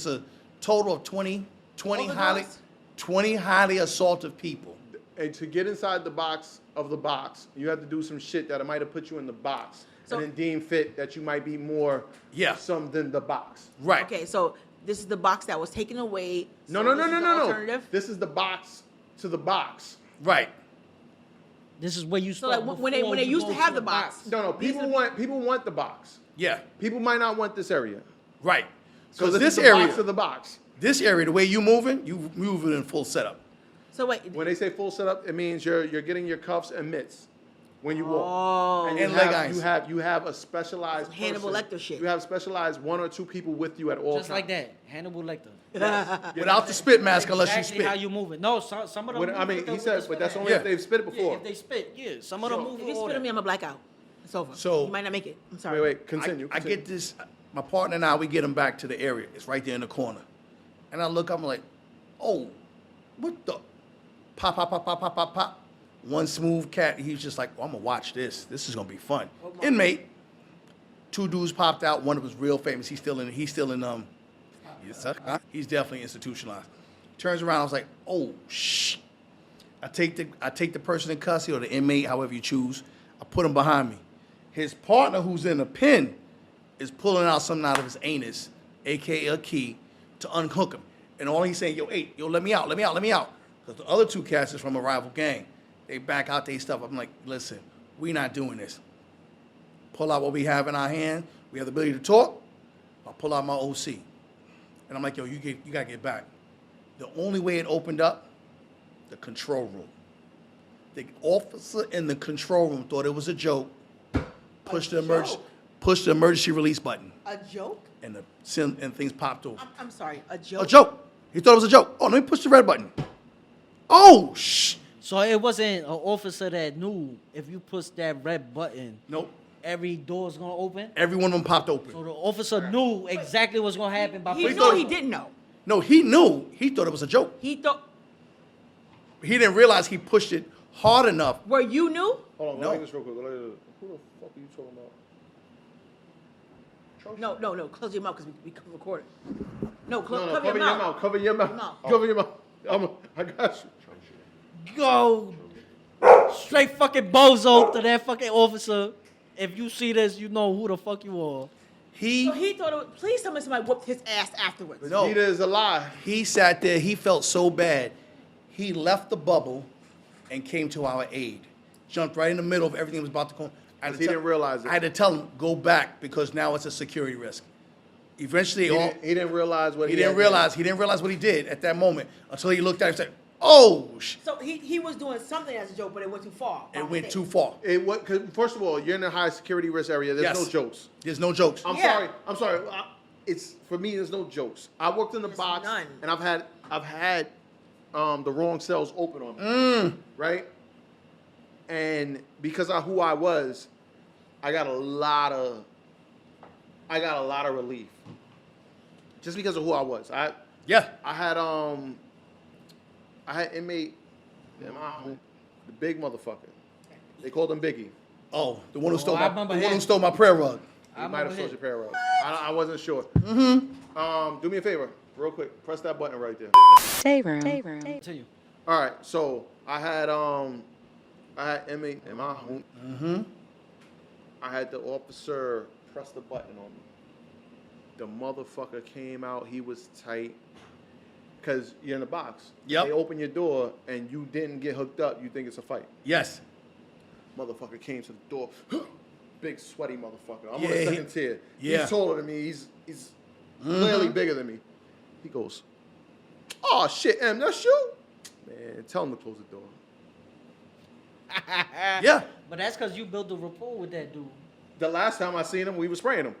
a total of 20 All the highly, doors? 20 highly assaultive people. And to get inside the box of the box, you have to do some shit that might have put you in the box, So- and then deem fit that you might be more Yeah. some than the box. Right. Okay, so this is the box that was taken away. No, so no, this no, is no, the no, no. Alternative. This is the box to the box. Right. This is where you So start. like when they before you used go to have the box. No, These people want the box. Yeah. People might not want this area. Right. Because this this is the area, box of the box. this area, the way you moving in full setup. So wait. When they say full setup, it means you're getting your cuffs and mitts when you walk. Oh. And you And leg have, irons. you have a specialized Hannibal person. Lecter shit. You have specialized 1 or 2 people with you at all Just times. like that. Hannibal Lecter. Without the spit mask unless you Exactly how spit. you move it. No, some of them. When, move I mean, with the- he with said, the but that's spit only Yeah. if they've spit it mask. before. Yeah, if they spit, yeah. Some of them move If it you all spit on me, that. I'm a blackout. It's over. So- you might not make it. I'm sorry. Wait, continue. I get this, my partner and I, we get him back to the area. It's right there in the corner. And I look, I'm like, oh, what the? Pop, pop, pop, pop, pop, pop, pop. One smooth cat, he's just like, well, I'm gonna watch this. This is gonna be fun. Inmate, 2 dudes popped out. One was real famous. He's still in, yes, sir. He's definitely institutionalized. Turns around, I was like, oh, shh. I take the person in custody or the inmate, however you choose. I put him behind me. His partner, who's in the pen, is pulling out something out of his anus, aka a key, to unhook him. And all he's saying, yo, let me out. Because the other 2 cats is from a rival gang. They back out their stuff. I'm like, listen, we not doing this. Pull out what we have in our hand. We have the ability to talk. I'll pull out my OC. And I'm like, yo, you gotta get back. The only way it opened up, the control room. The officer in the control room thought it was a joke, pushed the emergency release button, A joke? and things popped over. I'm sorry. A joke? A joke. He thought it was a joke. Oh, let me push the red button. Oh, shh. So it wasn't an officer that knew if you push that red button, Nope. every door's gonna open. Every one of them popped open. So the officer knew exactly what's gonna happen by He pushing knew the he button. didn't know. No, he knew. He thought it was a joke. He thought. He didn't realize he pushed it hard enough. Were you new? Hold on, No. go like this real quick. Go like this. Who the fuck are you talking about? No. Close your mouth because we can record it. No, No, cover cover your mouth. Cover your mouth. Mouth. Cover your mouth. I got you. Go straight fucking bozo to that fucking officer. If you see this, you know who the fuck you are. He So he thought it was, please tell me somebody whooped his ass afterwards. No. Vegeta is a lie. He sat there. He felt so bad. He left the bubble and came to our aid. Jumped right in the middle of everything that was about to go. I had to He didn't realize it. I had to tell him, go back because now it's a security risk. Eventually, He didn't realize what he he didn't had realize. He didn't realize what he did at that moment until he looked at it and said, "Oh, So he was doing something as a joke, but it went too far. it went too far." It what? Cause first of all, you're in a high security risk area. There's Yes. no jokes. There's no jokes. I'm Yeah. sorry. It's for me. There's no jokes. I worked in the There's box, none. and I've had the wrong cells open on me, right? And because of who I was, I got a lot of relief. Just because of who I was, Yeah. I had inmate, the big motherfucker. They called him Biggie. Oh, the one who stole I my remember who him. stole my prayer rug. He I might have remember sold him. your pair rug. I wasn't sure. Do me a favor, real quick. Press that button right there. Dayroom. Continue. All right, so I had inmate in my home. I had the officer press the button on me. The motherfucker came out. He was tight. Cause you're in the box. Yep. They open your door and you didn't get hooked up. You think it's a fight. Yes. Motherfucker came to the door. Big sweaty motherfucker. I'm on Yeah, the he- second tier. yeah. He's taller than me. He's clearly bigger than me. He goes, "Oh shit, M, that's you." Man, tell him to close the door. Yeah. But that's because you built a rapport with that dude. The last time I seen him, we were spraying him.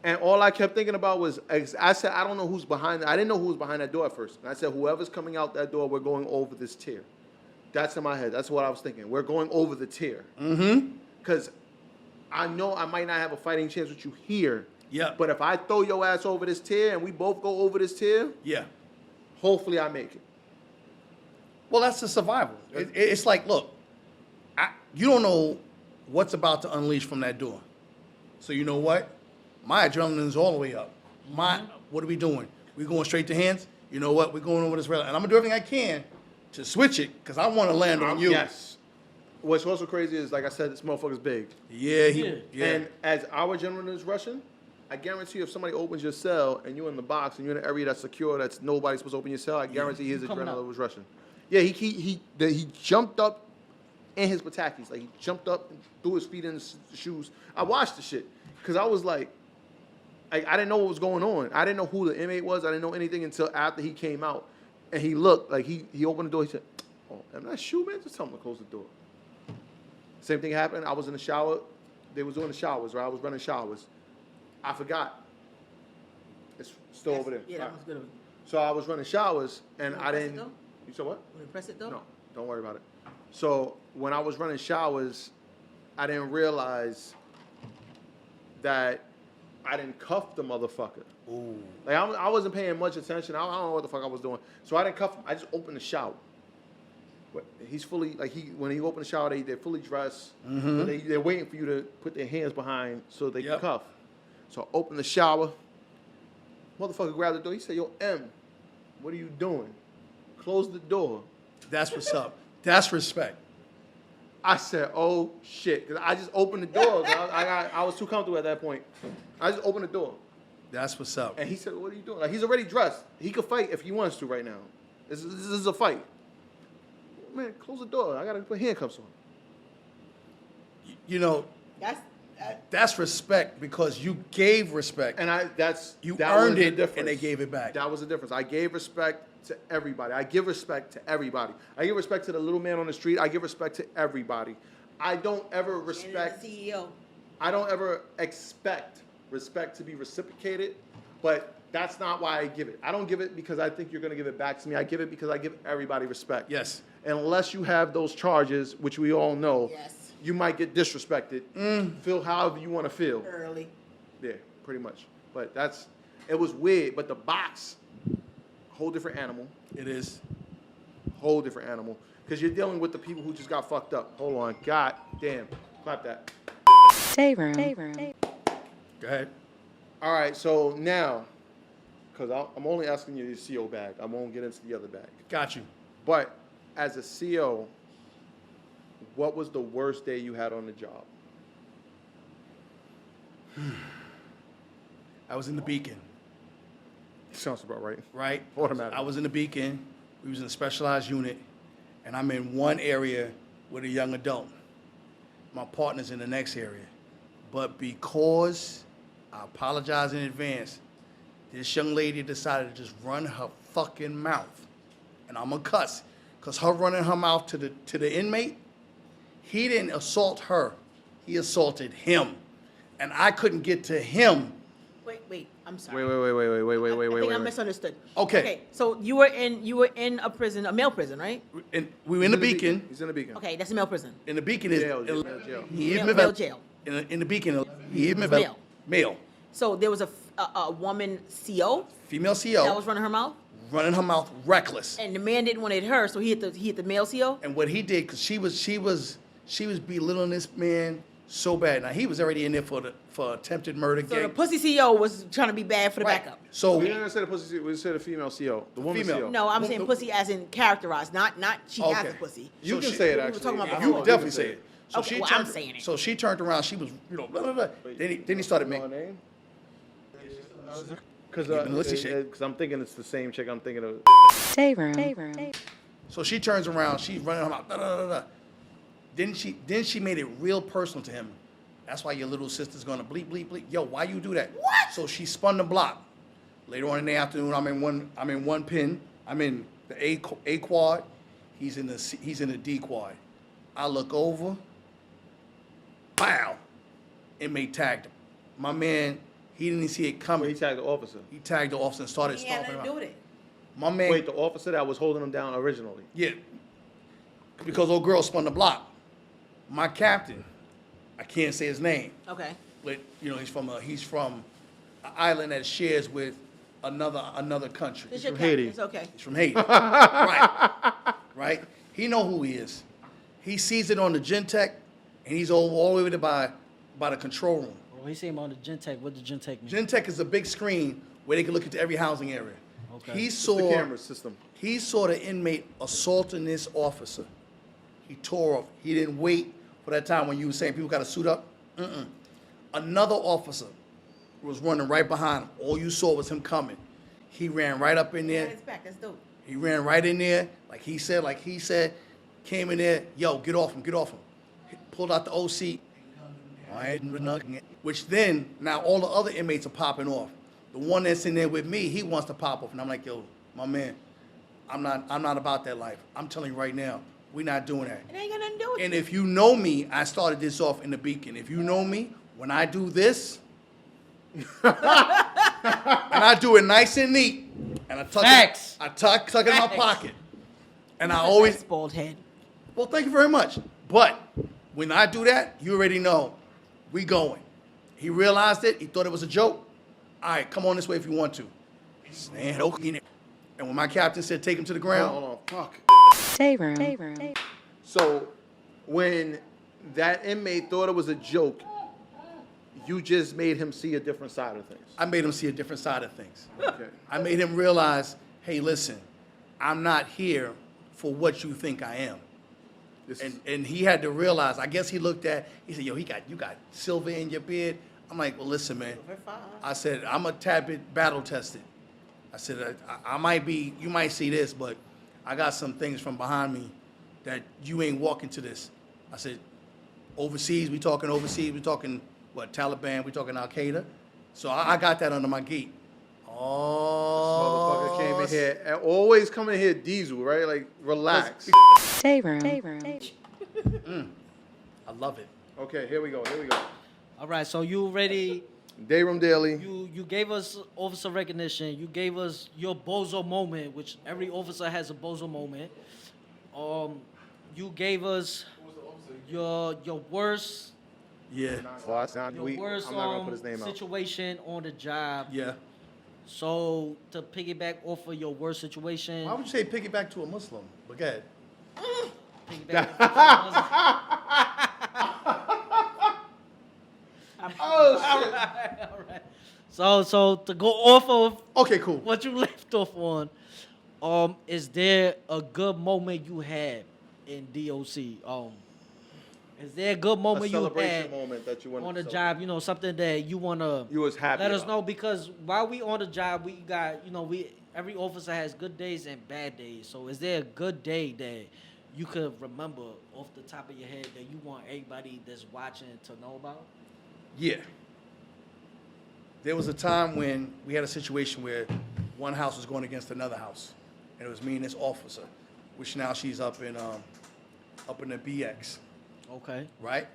And all I kept thinking about was, I said, I don't know who's behind I didn't know who was behind that door at first. And I said, whoever's coming out that door, we're going over this tier. That's in my head. That's what I was thinking. We're going over the tier. Because I know I might not have a fighting chance with you here. Yeah. But if I throw your ass over this tier and we both go over this tier, Yeah. hopefully I make it. Well, that's the survival. It's like, look, you don't know what's about to unleash from that door. So you know what? My adrenaline's all the way up. What are we doing? We going straight to hands? You know what? We're going over this rail. And I'm going to do everything I can to switch it because I want to land on you. Yes. What's also crazy is, like I said, this motherfucker's big. Yeah. Yeah. And as our gentleman is rushing, I guarantee you if somebody opens your cell and you're in the box and you're in an area that's secure, that's nobody's supposed to open your cell, I guarantee his coming adrenaline out. was rushing. Yeah, he jumped up in his patakis. Like, he jumped up and threw his feet in his shoes. I watched the shit because I was like, I didn't know what was going on. I didn't know who the inmate was. I didn't know anything until after he came out. And he looked, like he opened the door. He said, oh, am I shoe, man? Just tell him to close the door. Same thing happened. I was in the shower. They was doing the showers, right? I was running showers. I forgot. It's still over there. Yeah, that was good. So I was running showers, and You I press it, didn't. though? You said what? Want to press it though? No, don't worry about it. So when I was running showers, I didn't realize that I didn't cuff the motherfucker. Ooh. Like I wasn't paying much attention. I don't know what the fuck I was doing. So I didn't cuff him. I just opened the shower. But he's fully like when he opened the shower, they're fully dressed. But they're waiting for you to put their hands behind so they can cuff. So I opened the shower. Motherfucker grabbed the door. He said, "Yo, M, what are you doing? Close the door." That's what's up. That's respect. I said, "Oh shit!" Because I just opened the door. I was too comfortable at that point. I just opened the door, That's what's up. and he said, "What are you doing?" Like he's already dressed. He could fight if he wants to right now. This is a fight. Man, close the door. I gotta put handcuffs on. You know, that's respect because you gave respect. And You that earned was the it, difference. and they gave it back. That was the difference. I gave respect to everybody. I give respect to everybody. I give respect to the little man on the street. I give respect to everybody. I don't ever respect. And the CEO. I don't ever expect respect to be reciprocated, but that's not why I give it. I don't give it because I think you're going to give it back to me. I give it because I give everybody respect. Yes. Unless you have those charges, which we all know, Yes. you might get disrespected. Feel however you want to feel. Early. Yeah, pretty much. But it was weird. But the box, whole different animal. It is. Whole different animal. Because you're dealing with the people who just got fucked up. Hold on. God damn. Clap that. Dayroom. Go ahead. All right, so now, because I'm only asking you the CO bag. I won't get into the other bag. Got you. But as a CO, what was the worst day you had on the job? I was in the Beacon, Sounds about right. right? Automatic. I was in the Beacon. We was in a specialized unit, and I'm in one area with a young adult. My partner's in the next area. But because, I apologize in advance, this young lady decided to just run her fucking mouth. And I'm gonna cuss. Because her running her mouth to the inmate, he didn't assault her. He assaulted him. And I couldn't get to him. Wait. I'm sorry. Wait. I think I misunderstood. Okay. Okay. So you were in a prison, a male prison, right? And we were in the Beacon. He's in the Beacon. Okay, that's a male prison. In the Beacon is Jail, jail. He is Male jail. In the Beacon, he is Male. Male. So there was a woman CO Female that CO was running her mouth, running her mouth reckless. and the man didn't want to hit her, so he hit the male CO. And what he did, because she was belittling this man so bad. Now he was already in there for attempted murder. So the gang. pussy CO was trying to be bad for the Right. backup. So We didn't say the pussy. We said the female CO. The woman Female. CO. No, I'm Well, saying the- pussy as in characterized, not she has a Okay. pussy. You So can she- say it we were actually. talking about If before. you want, definitely can say it. So Okay, she well, turned, I'm saying it. So she turned around. She was, blah, blah, blah. Then he started You know making. her name? Because Melissa shit. I'm thinking it's the same chick. I'm thinking of. Dayroom. So she turns around. She's running her mouth. Da, da, da, da. Then she made it real personal to him. That's why your little sister's gonna bleep, bleep, bleep. Yo, why you do that? What? So she spun the block. Later on in the afternoon, I'm in one pin. I'm in the A quad. He's in the D quad. I look over. Bow. Inmate tagged him. My man, he didn't see it coming. He tagged the officer. He tagged the officer and started He had stomping nothing to do him. with it. My man, Wait, the officer that was holding him down originally. yeah, because old girl spun the block. My captain, I can't say his name, Okay. but he's from an island that shares with another country. It's your from captain. Haiti. It's okay. He's from Haiti, right? He know who he is. He sees it on the Gentech, and he's all the way by the control room. Oh, he saying on the Gentech. What did Gentech mean? Gentech is a big screen where they can look into every housing area. Okay. He It's saw the camera system. He saw the inmate assaulting this officer. He tore off. He didn't wait for that time when you were saying people got to suit up. Another officer was running right behind him. All you saw was him coming. He ran right up in there. It's back. That's dope. He ran right in there, like he said, came in there, yo, get off him. He pulled out the OC. Which then, now all the other inmates are popping off. The one that's in there with me, he wants to pop off. And I'm like, yo, my man, I'm not about that life. I'm telling you right now, we're not doing that. It ain't got nothing to do with And you. if you know me, I started this off in the Beacon. If you know me, when I do this, and I do it nice and neat, and I tuck Facts. it in my Facts. pocket. And I That's a always, nice bald head. well, thank you very much. But when I do that, you already know we going. He realized it. He thought it was a joke. All right, come on this way if you want to. Stand okay. And when my captain said take him to the ground, Hold on, fuck. Dayroom. So, when that inmate thought it was a joke, you just made him see a different side of things. I made him see a different side of things. Okay. I made him realize, hey, listen, I'm not here for what you think I am. This is- And he had to realize, I guess he looked at, he said, yo, you got silver in your beard. I'm like, well, listen, man. I said, I'm a tad bit battle tested. I said, I might be, you might see this, but I got some things from behind me that you ain't walking to this. I said, overseas, we talking, what, Taliban, we talking Al-Qaeda. So I got that under my gate. Oh. Motherfucker came in here and always come in here diesel, right? Like, relax. Dayroom. I love it. Okay, here we go. All right, so you ready? Dayroom Daily. You gave us officer recognition. You gave us your bozo moment, which every officer has a bozo moment. You gave us your worst Yeah. your worst I'm not gonna put his name out. situation on the job. Yeah. So to piggyback off of your worst situation, Why would you say piggyback to a Muslim? But go ahead. piggyback off Oh, shit. all right. So to go off of Okay, cool. what you left off on, is there a good moment you had in DOC? Is there a good A moment you celebration had moment that you want on to the job? You know, something that you wanna You was happy let us about. know, because while we on the job, we got every officer has good days and bad days. So is there a good day that you could remember off the top of your head that you want everybody that's watching to know about? Yeah. There was a time when we had a situation where one house was going against another house, and it was me and this officer, which now she's up in the BX, Okay. right?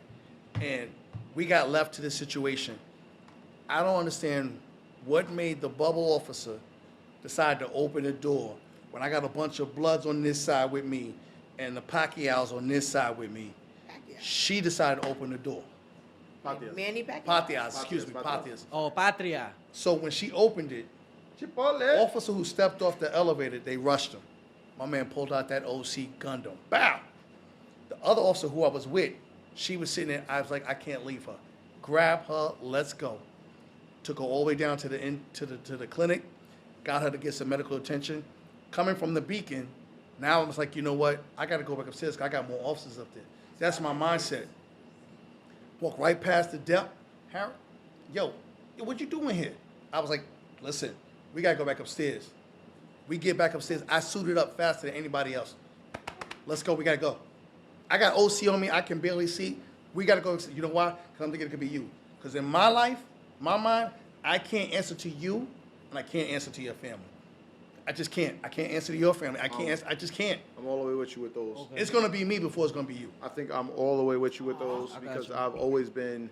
And we got left to this situation. I don't understand what made the bubble officer decide to open the door when I got a bunch of Bloods on this side with me and the Pacquiaos on this side with me. She decided to open the door. Patias. Manny back. Patias, excuse me, Patias. Patias. Oh, Patria. So when she opened it, Chipotle. officer who stepped off the elevator, they rushed him. My man pulled out that OC, gunned him. Bow! The other officer who I was with, she was sitting there. I was like, I can't leave her. Grab her, let's go. Took her all the way down to the clinic, got her to get some medical attention. Coming from the Beacon, now I was like, you know what? I got to go back upstairs 'cause I got more officers up there. That's my mindset. Walk right past the depth. Harry, yo, what you doing here? I was like, listen, we got to go back upstairs. We get back upstairs. I suited up faster than anybody else. Let's go. We got to go. I got OC on me. I can barely see. We got to go. You know why? Because I'm thinking it could be you. Because in my life, my mind, I can't answer to you, and I can't answer to your family. I just can't. I can't answer to your family. I can't. I just can't. I'm all the way with you with those. Okay. It's gonna be me before it's gonna be you. I think I'm all the way with you with those I got because you. I've always been.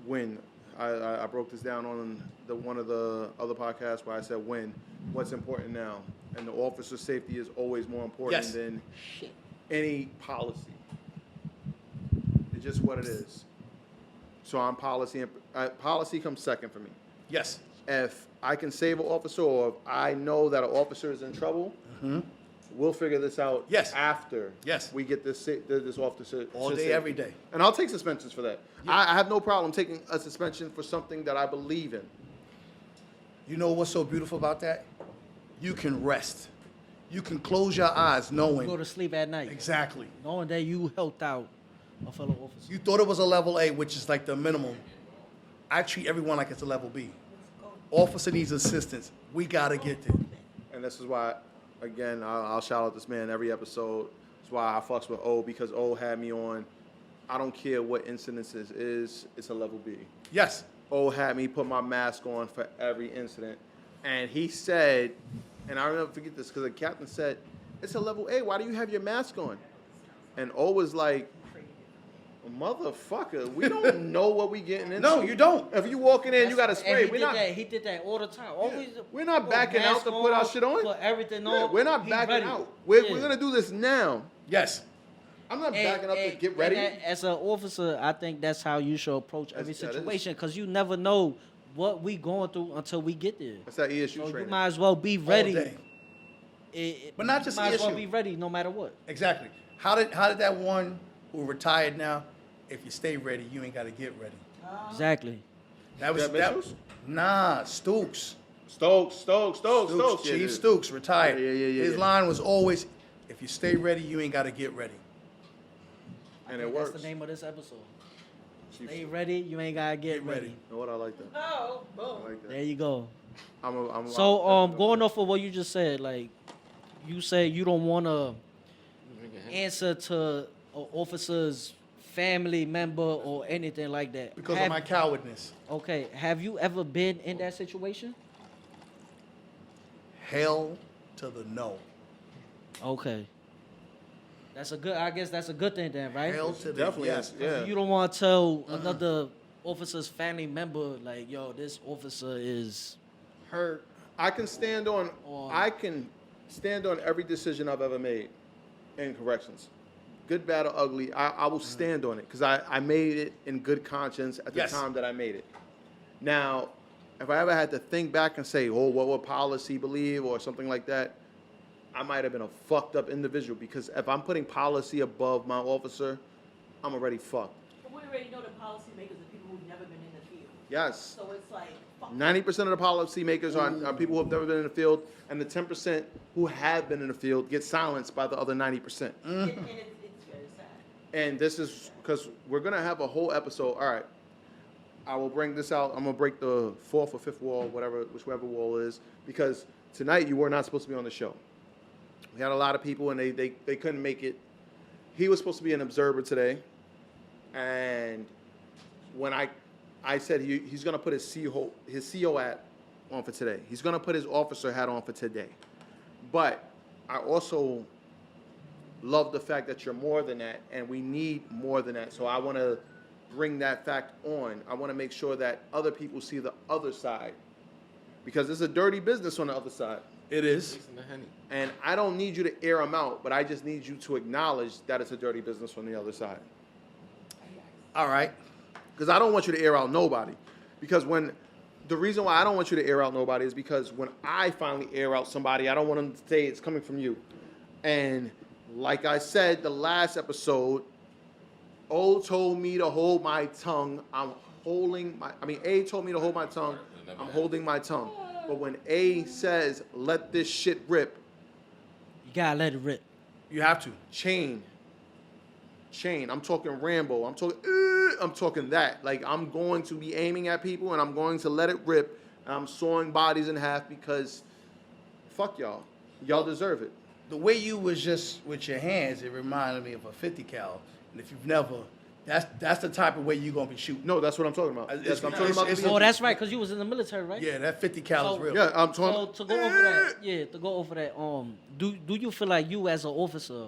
When I broke this down on one of the other podcasts where I said when, what's important now, and the officer safety is always more important Yes. than Shit. any policy. It's just what it is. So I'm policy, and policy comes second for me. Yes. If I can save an officer, or if I know that an officer is in trouble, we'll figure this out Yes. after Yes. we get this officer. All to day, safety. every day. And I'll take suspensions for that. I have no problem taking a suspension for something that I believe in. You know what's so beautiful about that? You can rest. You can close your eyes knowing. Go to sleep at night, Exactly. knowing that you helped out a fellow officer. You thought it was a level A, which is like the minimum. I treat everyone like it's a level B. Officer needs assistance. We gotta get there. And this is why, again, I'll shout out this man every episode. That's why I fucks with O, because O had me on. I don't care what incidents it is, it's a level B. Yes. O had me put my mask on for every incident. And he said, and I'll never forget this, because the captain said, it's a level A, why do you have your mask on? And O was like, motherfucker, we don't know what we getting into. No, you don't. If you walking in, you got to spray. He did that all the time. Always. We're not put backing out mask to put our shit on. Put everything Yeah, on. we're not He backing ready. out. We're Yeah. going to do this now. Yes. I'm not backing up to get ready. As an officer, I think that's how you should approach every That is. situation, because you never know what we going through until we get there. That's that ESU So training. you might as well be All ready. day. But not just you might as well issue. be ready no matter what. Exactly. How did that one who retired now? If you stay ready, you ain't got to get ready. Exactly. That was Is that Mitchell's? Nah, Stokes. Stokes. Chief Yeah, Stokes retired. Yeah. His line was always, if you stay ready, you ain't got to get ready. And I it think works. That's the name of this episode. Chief Stay ready, you ain't gotta get ready. You know what? I like that. Oh, I boom. like that. There you go. I'm Going off of what you just said, like, you said you don't want to answer to an officer's family member or anything like that. Because of my cowardness. Okay, have you ever been in that situation? Hell to the no. Okay. I guess that's a good thing then, right? Hell to the Definitely yes. is, yeah. You don't want to tell another officer's family member, like, yo, this officer is hurt. I can stand on Or- every decision I've ever made in corrections. Good, bad, or ugly, I will stand on it because I made it in good conscience at the Yes. time that I made it. Now, if I ever had to think back and say, oh, what would policy believe or something like that, I might have been a fucked up individual because if I'm putting policy above my officer, I'm already fucked. But we already know the policymakers are people who've never been in the field. Yes. So it's like, fuck. 90% of the policymakers are people who have never been in the field, and the 10% who have been in the field get silenced by the other 90%. And it's very sad. And this is because we're going to have a whole episode. All right. I will bring this out. I'm going to break the fourth or fifth wall, whichever wall is, because tonight you were not supposed to be on the show. We had a lot of people, and they couldn't make it. He was supposed to be an observer today, and when I said he's going to put his CO hat on for today. He's going to put his officer hat on for today. But I also love the fact that you're more than that, and we need more than that. So I want to bring that fact on. I want to make sure that other people see the other side, because it's a dirty business on the other side. It is. And I don't need you to air them out, but I just need you to acknowledge that it's a dirty business on the other side. All right. Because I don't want you to air out nobody. Because the reason why I don't want you to air out nobody is because when I finally air out somebody, I don't want them to say it's coming from you. And like I said the last episode, O told me to hold my tongue. A told me to hold my tongue. I'm holding my tongue. But when A says, let this shit rip, You gotta let it rip. You have to. chain. I'm talking Rambo. I'm talking that. Like, I'm going to be aiming at people and I'm going to let it rip. And I'm sawing bodies in half because fuck y'all. Y'all deserve it. The way you was just with your hands, it reminded me of a 50 cal. And if you've never, that's the type of way you're gonna be shooting. No, that's what I'm talking about. It's- Yes, I'm talking about it's- the Oh, that's right, because you was in the military, right? Yeah, that 50 cal is So- real. Yeah, I'm So talking. to go over that, do you feel like you as an officer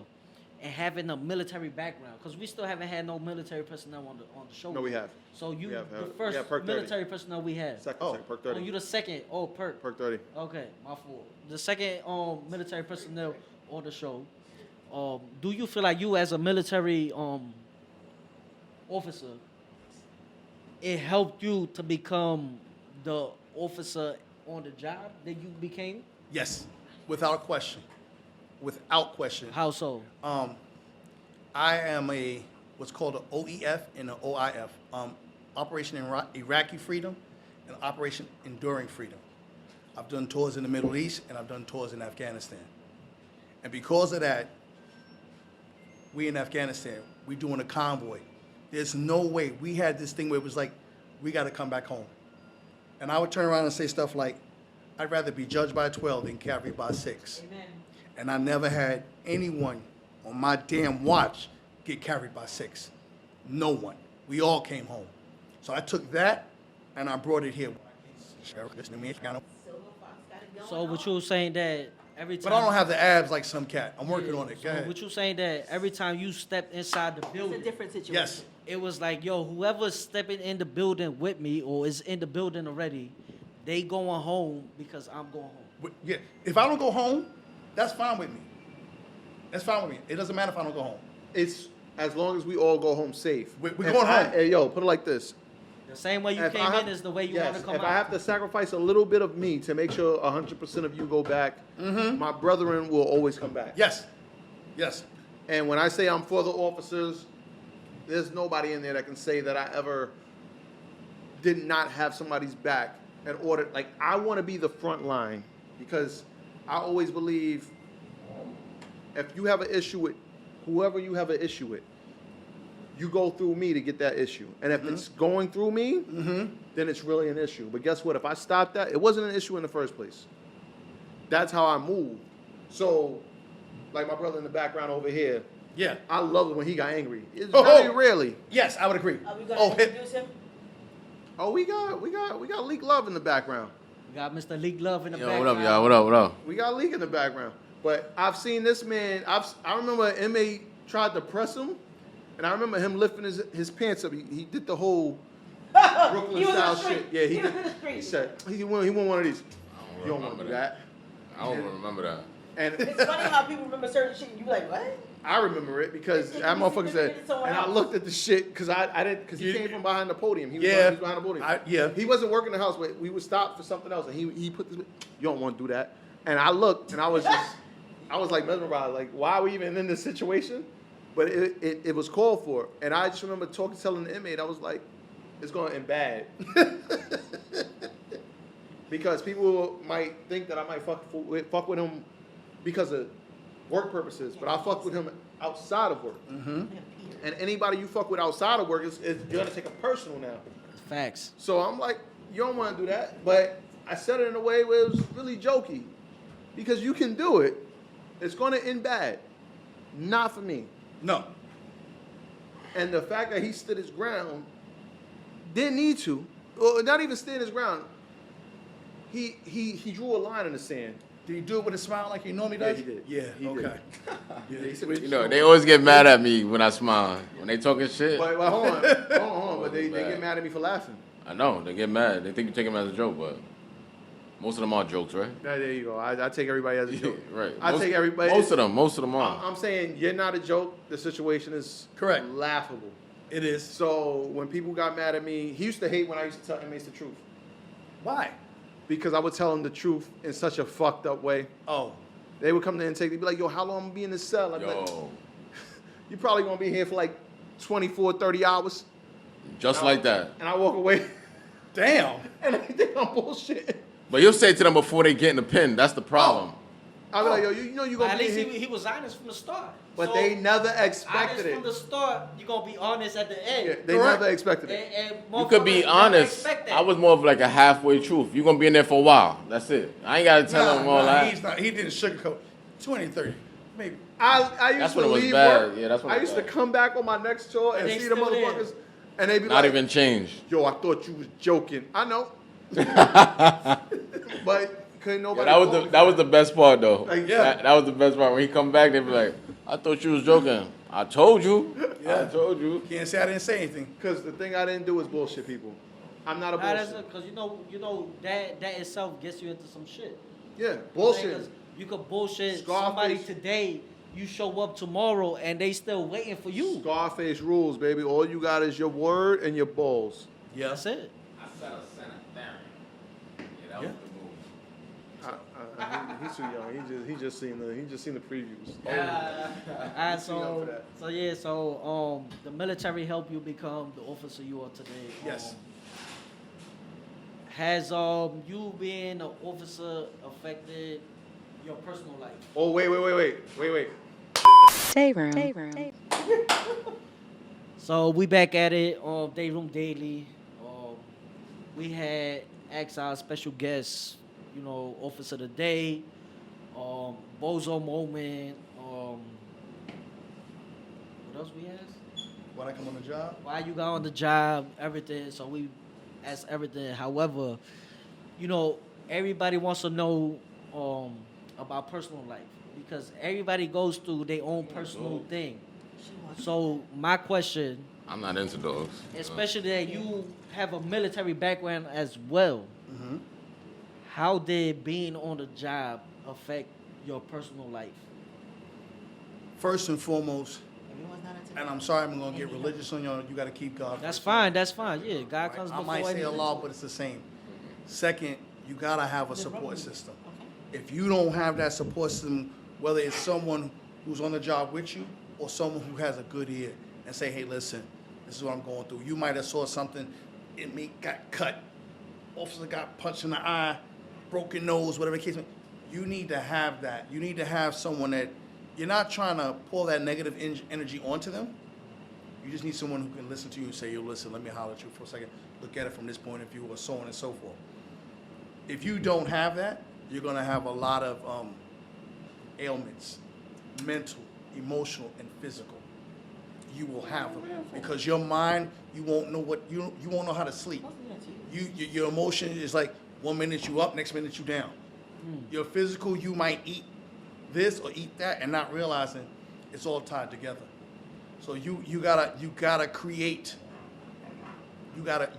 and having a military background, because we still haven't had no military personnel on the show. No, we yet. have. So you We have. the We first have Perk 30. military personnel we had. Second, Perk 30. Oh, you the second. Oh, Perk. Perk 30. Okay, my fault. The second military personnel on the show. Do you feel like you as a military officer, it helped you to become the officer on the job that you became? Yes, without question. Without question. How so? I am what's called an OEF and an OIF, Operation Iraqi Freedom and Operation Enduring Freedom. I've done tours in the Middle East and I've done tours in Afghanistan. And because of that, we in Afghanistan, we doing a convoy. There's no way. We had this thing where it was like, we got to come back home. And I would turn around and say stuff like, I'd rather be judged by 12 than carried by 6. Amen. And I never had anyone on my damn watch get carried by 6. No one. We all came home. So I took that and I brought it here. Sheriff, listen to me. So what you saying that every time? But I don't have the abs like some cat. I'm working on it. Go So ahead. what you saying that every time you step inside the It's building, a different situation. Yes. it was like, yo, whoever's stepping in the building with me or is in the building already, they going home because I'm going home. Yeah. If I don't go home, that's fine with me. That's fine with me. It doesn't matter if I don't go home. It's as long as we all go home safe. We're If going home. Hey, yo, put it like this. The same way you If came I have- in is the way you yes, want to come if out. I have to sacrifice a little bit of me to make sure 100% of you go back, my brethren will always come back. Yes. Yes. And when I say I'm for the officers, there's nobody in there that can say that I ever did not have somebody's back in order. Like, I want to be the front line because I always believe if you have an issue with whoever you have an issue with, you go through me to get that issue. And if it's going through me, then it's really an issue. But guess what? If I stop that, it wasn't an issue in the first place. That's how I move. So, like my brother in the background over here, Yeah. I love it when he got angry. It's Oh, very oh. rarely. Yes, I would agree. Are we gonna Oh, hit. introduce him? Oh, we got Leak Love in the background. We got Mr. Leak Love in the Yo, background. what up, y'all? What up? What up? We got Leak in the background. But I've seen this man. I remember an inmate tried to press him, and I remember him lifting his pants up. He did the whole Brooklyn He was in style the street. shit. Yeah, He was did. in the street. He said he won one of these. You don't want to remember do that. I don't remember that. And It's funny how people remember certain shit and you be like, what? I remember it because It that could be motherfucker said, significant to someone and I else. looked at the shit because I didn't, because he You- came from behind the podium. He was, Yeah. he was behind the podium. Yeah. He wasn't working the house, but we would stop for something else, and he put this. You don't want to do that. And I looked, and I was like mesmerized, like why are we even in this situation? But it was called for, and I just remember telling the inmate, I was like, it's going to end bad. Because people might think that I might fuck with him because of work purposes, but I fuck with him outside of work. And anybody you fuck with outside of work you're gonna take it personal now. Facts. So I'm like, you don't want to do that, but I said it in a way where it was really jokey, because you can do it. It's gonna end bad, not for me. No. And the fact that he stood his ground, didn't need to, or not even stand his ground. He drew a line in the sand. Did he do it with a smile like he normally Yeah, does? he did. Yeah. He did. Okay. Yeah, he said, You know, they always get mad at me when I smile. When they talking shit, But hold on. But they get mad at me for laughing. I know, they get mad. They think you take them as a joke, but most of them are jokes, right? There you go. I take everybody as a joke. Right. I take everybody. Most of them are. I'm saying you're not a joke. The situation is Correct. laughable. It is. So when people got mad at me, he used to hate when I used to tell inmates the truth, Why? because I would tell them the truth in such a fucked up way. Oh. They would come to intake. They'd be like, yo, how long I'm gonna be in this cell? I'd be like, Yo, you're probably gonna be here for like 24, 30 hours. just like that. And I walk away Damn. and they think I'm bullshit. But you'll say to them before they get in the pen. That's the problem. I'll be like, yo, you know you're But gonna at be least here. he was honest from the start. But So, they never honest expected from the it. start, you're going to be honest at the end. Yeah, they Correct. never expected it. And You could be motherfuckers never honest. expect that. I was more of like a halfway truth. You're gonna be in there for a while. That's it. I ain't gotta tell them all that. He's not. He didn't sugarcoat. 20, 30, maybe. I used That's to when it was leave bad. work. Yeah, that's when I it was used to bad. come back on my next tour and they see the still there. motherfuckers, and they be Not like, even changed. yo, I thought you was joking. I know. But couldn't Yeah, nobody. that was the best part though. Like, yeah. That was the best part. When he come back, they be like, "I thought you was joking." I told you. I told you. Can't say I didn't say anything. Because the thing I didn't do is bullshit people. I'm not a bullshit. Because you know that itself gets you into some shit. Yeah, 'Cause bullshit. you could bullshit Scarface. somebody today. You show up tomorrow and they still waiting for you. Scarface rules, baby. All you got is your word and your balls. Yeah. That's it. I said a sanitarian. Yeah, that Yeah. was the move. He's too young. He just seen the previews. Alright, see up for that. so the military helped you become the officer you are today. Yes. Has you being an officer affected your personal life? Oh wait. Dayroom. So we back at it on Dayroom Daily. We had asked our special guest, officer of the day, bozo moment. What else we asked? When I come on the job, why you got on the job, everything. So we ask everything. However, you know, everybody wants to know about personal life because everybody goes through their own personal thing. So my question, I'm not into dogs. especially that you have a military background as well, how did being on the job affect your personal life? first and foremost, Everyone's not into and I'm sorry I'm gonna get religious on you. You got to keep God. That's first. fine. That's fine. Yeah, God Right? comes I before might say anything. Allah, but it's the same. Second, you gotta have a support system. Okay. If you don't have that support system, whether it's someone who's on the job with you or someone who has a good ear and say, hey, listen, this is what I'm going through. You might have saw something, it got cut, officer got punched in the eye, broken nose, whatever the case may be. You need to have that. You need to have someone that you're not trying to pour that negative energy onto them. You just need someone who can listen to you and say, yo, listen, let me holler at you for a second. Look at it from this point of view, or so on and so forth. If you don't have that, you're going to have a lot of ailments, mental, emotional, and physical. You will have them because your mind, you won't know what you won't know how to sleep. Your emotion is like 1 minute you up, next minute you down. Your physical, you might eat this or eat that and not realizing it's all tied together. So you gotta create.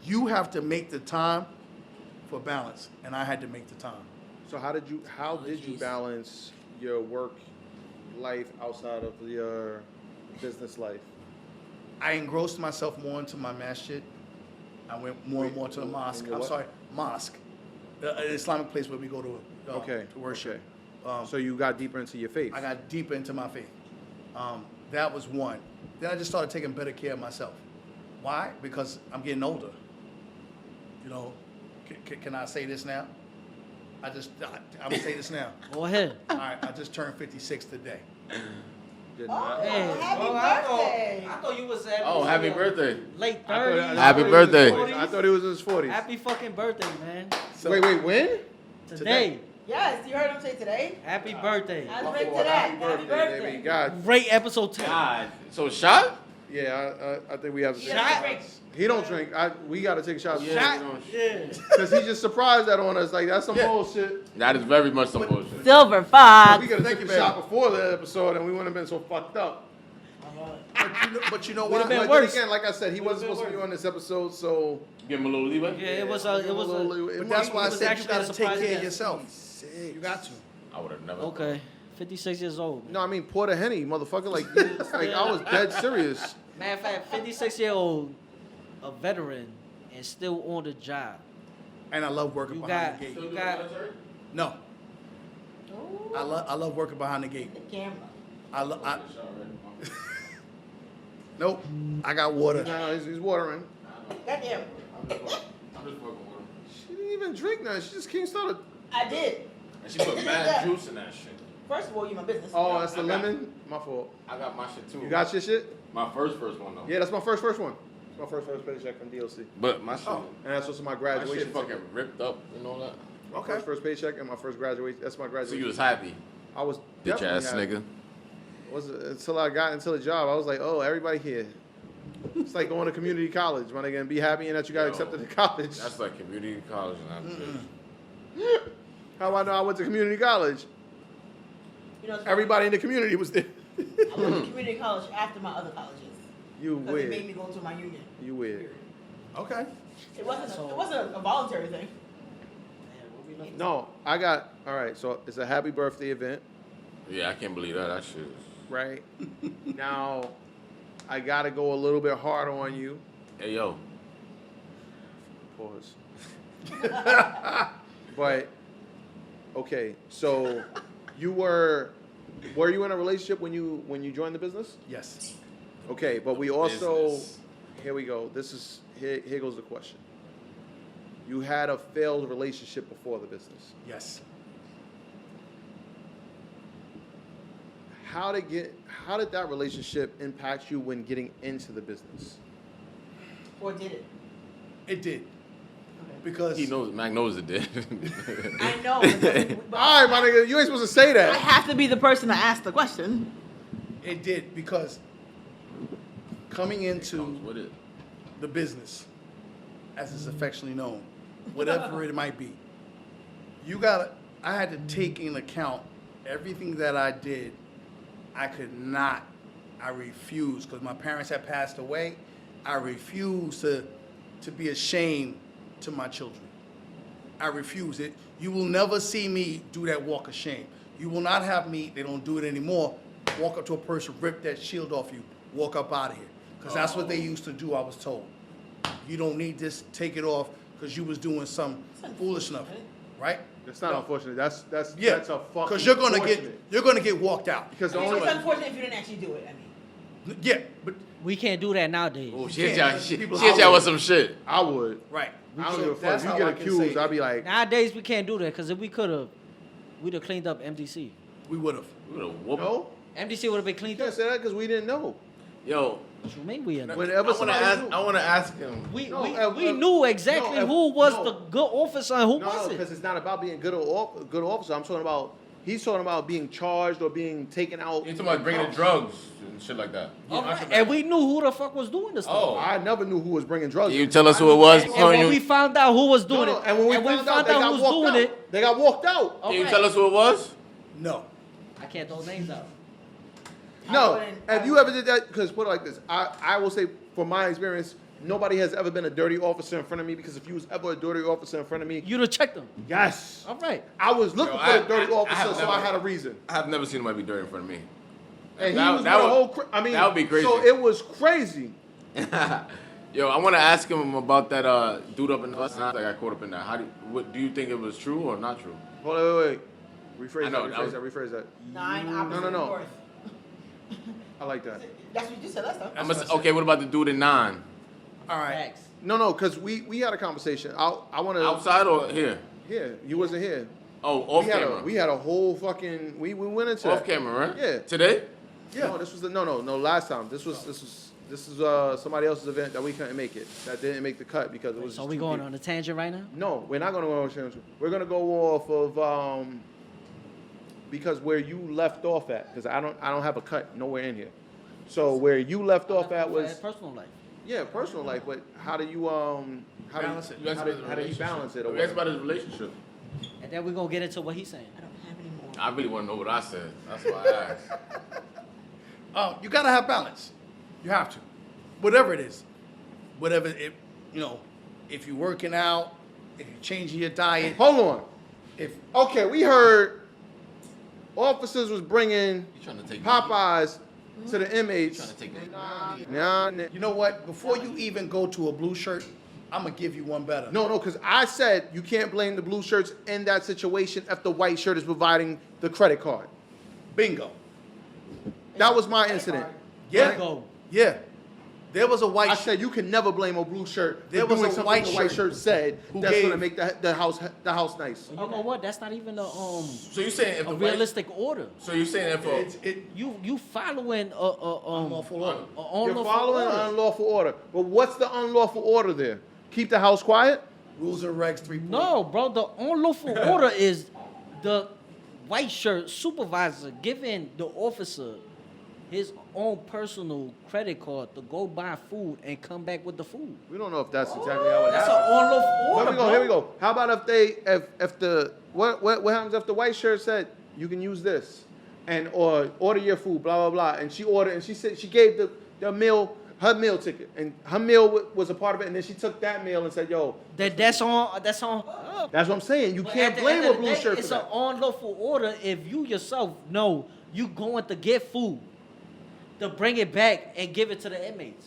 You have to make the time for balance, and I had to make the time. So how did you balance your work life outside of your business life? I engrossed myself more into my masjid. I went more and more to the mosque. your I'm what? sorry, mosque, an Islamic place where we go to to worship. Okay. So you got deeper into your faith. I got deeper into my faith. That was one. Then I just started taking better care of myself. Why? Because I'm getting older. You know, can I say this now? I'm gonna say this now. Go ahead. All right, I just turned 56 today. Did not. Hey, happy bro, birthday. I thought you was at Oh, happy birthday. late I thought- 30s. Happy I thought he was in his birthday. 40s. I thought he was in his 40s. Happy fucking birthday, man. So, Wait, when? Today. Yes, you heard him say today. Happy birthday. Happy birthday to that. Happy birthday. baby. God. Great episode 10. God. So shot? Yeah, I think we have to take Shot. shots. He don't drink. We got to take shots. Shot. Yeah. Because he just surprised that on us. Like, that's some bullshit. That is very much some bullshit. Silver Fox. We could have Thank taken you, a shot before the episode and we wouldn't have been so fucked up. but you know Would've what? been But worse. then again, like I said, he wasn't been supposed to be worse. on this episode, so. Give him a little leeway? Yeah, it was a. But that's why I was said you actually gotta a take surprise care of guest. yourself. You got to. I would have never. Okay. 56 years old. No, I mean, pour the Henny, motherfucker. Like, I was dead serious. Matter of fact, 56-year-old, a veteran, and still on the job. And I love working You behind got. the gate. You got. No, I love working behind the gate. The camera. Nope. I got water. No, he's watering. Goddamn. I'm just fucking with him. She didn't even drink now. She just came started. I did. And she put mad juice in that shit. First of all, you my business. Oh, that's the I got- lemon? My fault. I got my shit too. You got your shit? my first one though. Yeah, that's my first one. It's my first paycheck from DLC. But my shit, And that's also my my shit graduation. fucking ripped up and all that. My first paycheck and my first graduation. That's my So graduation. you was happy, I was bitch definitely ass happy. nigga. Until I got into the job, I was like, oh, everybody here. It's like going to community college, my nigga, and be happy and that you got Yo, accepted to college. That's like community college and that bitch. How I know I went to community college? You know, Everybody in the community was there. I went to community college after my other colleges. You Because it made me weird. go to my union. You weird. Okay. It wasn't a voluntary thing. No, I got, all right, so it's a happy birthday event, Yeah, I can't believe that. That shit is. right? Now, I got to go a little bit hard on you. Hey yo, Pause. But, okay, so were you in a relationship when you joined the business? Yes. Okay, but we also, Business. here we go. Here goes the question. You had a failed relationship before the business. Yes. How did that relationship impact you when getting into the business? Or did it? It did. Because he knows. Mac knows it did. I know. But All right, my nigga, you ain't supposed to say I that. have to be the person to ask the question. it did because coming Comes into with it. the business, as it's affectionately known, whatever it might be, I had to take into account everything that I did. I refused, because my parents had passed away. I refused to be ashamed to my children. I refuse it. You will never see me do that walk of shame. You will not have me, they don't do it anymore, walk up to a person, rip that shield off you, walk up out of here. Because that's what they used to do, I was told. You don't need this, take it off, because you was doing some foolish enough, right? That's not unfortunate. That's Yeah, a fucking. because you're gonna get walked out. Because the I mean, only it's unfortunate if you didn't actually do it. I mean, Yeah, but We can't do that nowadays. Oh, You she hit can't, y'all, but she people- hit y'all with some shit. I would. right. I don't So give a fuck. that's If how you I get can accused, say I'd be like, Nowadays we can't do that because if we we'd have cleaned up MDC. we would have. We would've whooped. no. MDC would have been You cleaned can't up. say that because we didn't know. Yo, What you mean we in? Whenever I wanna ask him. We No, knew exactly no, who was no. the good officer and who No, wasn't. because it's not about being good officer. I'm talking about. He's talking about being charged or being taken out. You're talking about bringing the drugs and shit like that. All right, and we knew who the fuck was doing this stuff. Oh. I never knew who was bringing drugs. Can you tell us who it was? And when we found out who was doing No, it, and when we found out, they who got was walked doing out. it, They got walked out. Can you alright. tell us who it was? No. I can't throw names out. No, wouldn't- if you ever did that, because put it like this, I will say from my experience, nobody has ever been a dirty officer in front of me, because if you was ever a dirty officer in front of me, You'd have checked them. yes, All right. I was looking Yo, for the I- dirty I officer, have so I never- had a reason. I have never seen anybody be dirty in front of me. And he That- was that with a would- whole. I mean, that would be crazy. So it was crazy. Yo, I want to ask him about that dude up in the bus. I got caught up in that. What do you think it was true or not true? Hold on, wait. I Rephrase know, that. Rephrase that. 9 opposite no. north. I like that. That's what you just said last time. Okay, what about the dude in 9? All right. Facts. No, because we had a conversation. I want to. Outside or here? Here, you wasn't here. Oh, off we had camera. we had a whole fucking. We went into Off that. camera, right? Yeah. Today? Yeah. No, this was no. Last time. This is somebody else's event that we couldn't make it. That didn't make the cut because it was. So just we too going deep. on a tangent right now? No, we're not going to go on tangent. We're going to go off of because where you left off at, because I don't have a cut nowhere in here. So where you left off at was personal life. yeah, personal life. But how do you Balance it. You asked how about do his you relationship. balance it? Or We asked whatever? about his relationship. And then we're gonna get into what he's saying. I don't have any more. I really want to know what I said. That's why I asked. You gotta have balance. You have to. Whatever it is. Whatever it, if you're working out, if you're changing your diet, Hold on. if Okay, we heard officers was bringing You trying to take Popeyes to the You inmates. trying to take me? Nah, you know what, before you even go to a blue shirt, I'm gonna give you one better. No, because I said you can't blame the blue shirts in that situation if the white shirt is providing the credit card. Bingo. That was my incident. Yeah. Go. Yeah. There was a white I said you can never blame a blue shirt There for was doing a something white the white shirt shirt said who that's going to gave- make the house nice. You know what? That's not even So you saying if a the white, realistic order. So you saying if You following Unlawful order. You're following an unlawful order. But what's the unlawful order there? Keep the house quiet? rules and regs 3. No, bro. The unlawful order is the white shirt supervisor giving the officer his own personal credit card to go buy food and come back with the food. We don't know if that's exactly how it That's an happened. unlawful order. Here we go. How about if what happens if the white shirt said you can use this and or order your food, blah blah blah, and she ordered and she said she gave the meal her meal ticket and her meal was a part of it, and then she took that meal and said, "Yo, That's on. that's what I'm saying. You But can't at the blame end a of the blue day, shirt it's for an that." unlawful order if you yourself know you going to get food to bring it back and give it to the inmates.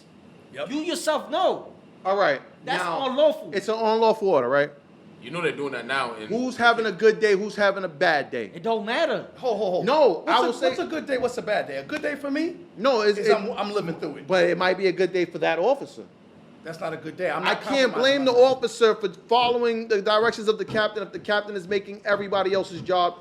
Yep. You yourself know. All right, That's now, unlawful. It's an unlawful order, right? you know they're doing that now. And Who's having a good day? Who's having a bad day? It don't matter. Ho. No, I will say- what's a good day? What's a bad day? A good day for me No, is I'm living through it. but it might be a good day for that officer. That's not a good day. I not can't blame the compromising officer for following the directions of the captain if the captain is making everybody else's job.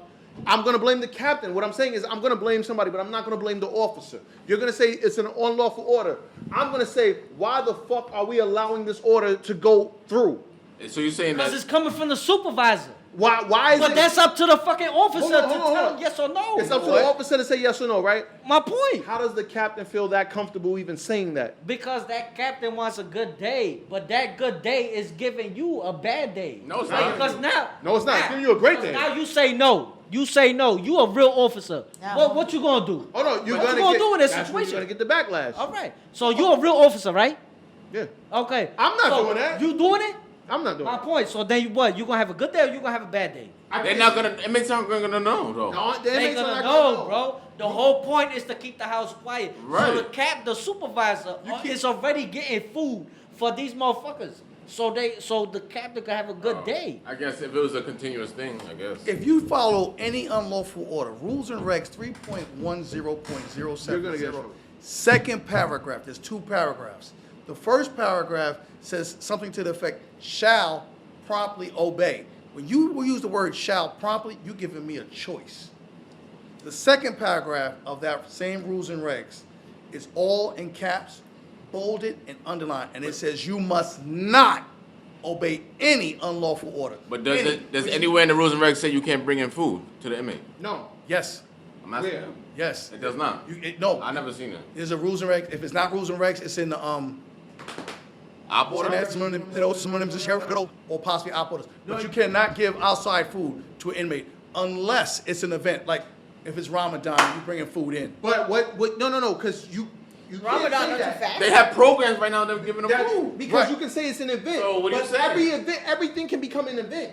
I'm going to blame the captain. What I'm saying is I'm going to blame somebody, but I'm not going to blame the officer. You're going to say it's an unlawful order. I'm going to say, why the fuck are we allowing this order to go through? so you're saying Because that it's coming from the supervisor. Why is But it? that's up to the fucking officer Hold on, to hold on, tell hold him on. yes or no. It's up to What? the officer to say yes or no, right? My point. How does the captain feel that comfortable even saying that? Because that captain wants a good day, but that good day is giving you a bad day. No, it's Right? not. Because now, No, it's not. It's giving you a great day. Now you say no. You say no. You a real officer. Now- What you gonna do? Oh no, you're What gonna you gonna get, do in this that's when situation? You're gonna get the backlash. All right. So you a real officer, right? Yeah, Okay. I'm not So doing that. You doing it? I'm not doing My it. point. So then you what? You gonna have a good day or you gonna have a bad day? They're not gonna. Inmates aren't gonna know though. No, the They inmates are gonna not know, bro. The whole point is to keep the house quiet. Right. So the supervisor, is already getting food for these motherfuckers. So the captain can have a good day. I guess if it was a continuous thing, I guess. If you follow any unlawful order, rules and regs 3.10.070, You're gonna get in trouble. second paragraph, there's two paragraphs. The first paragraph says something to the effect, shall promptly obey. When you will use the word shall promptly, you're giving me a choice. The second paragraph of that same rules and regs is all in caps, bolded and underlined, and it says you must not obey any unlawful order. But does Any. it? Does anywhere in the rules and regs say you can't bring in food to the inmate? No. Yes, I'm asking Where? you. yes. It does not. No, I never seen it. there's a rules and regs. If it's not rules and regs, it's in the Op order? some of them is sheriff or possibly op orders. But you cannot give outside food to an inmate unless it's an event. Like if it's Ramadan, you bringing food in. But what? No, because you Ramadan can't say not that. too fast. They have programs right now that are giving them That- food. because Right. you can say it's an event. So what are you but saying? every event, everything can become an event.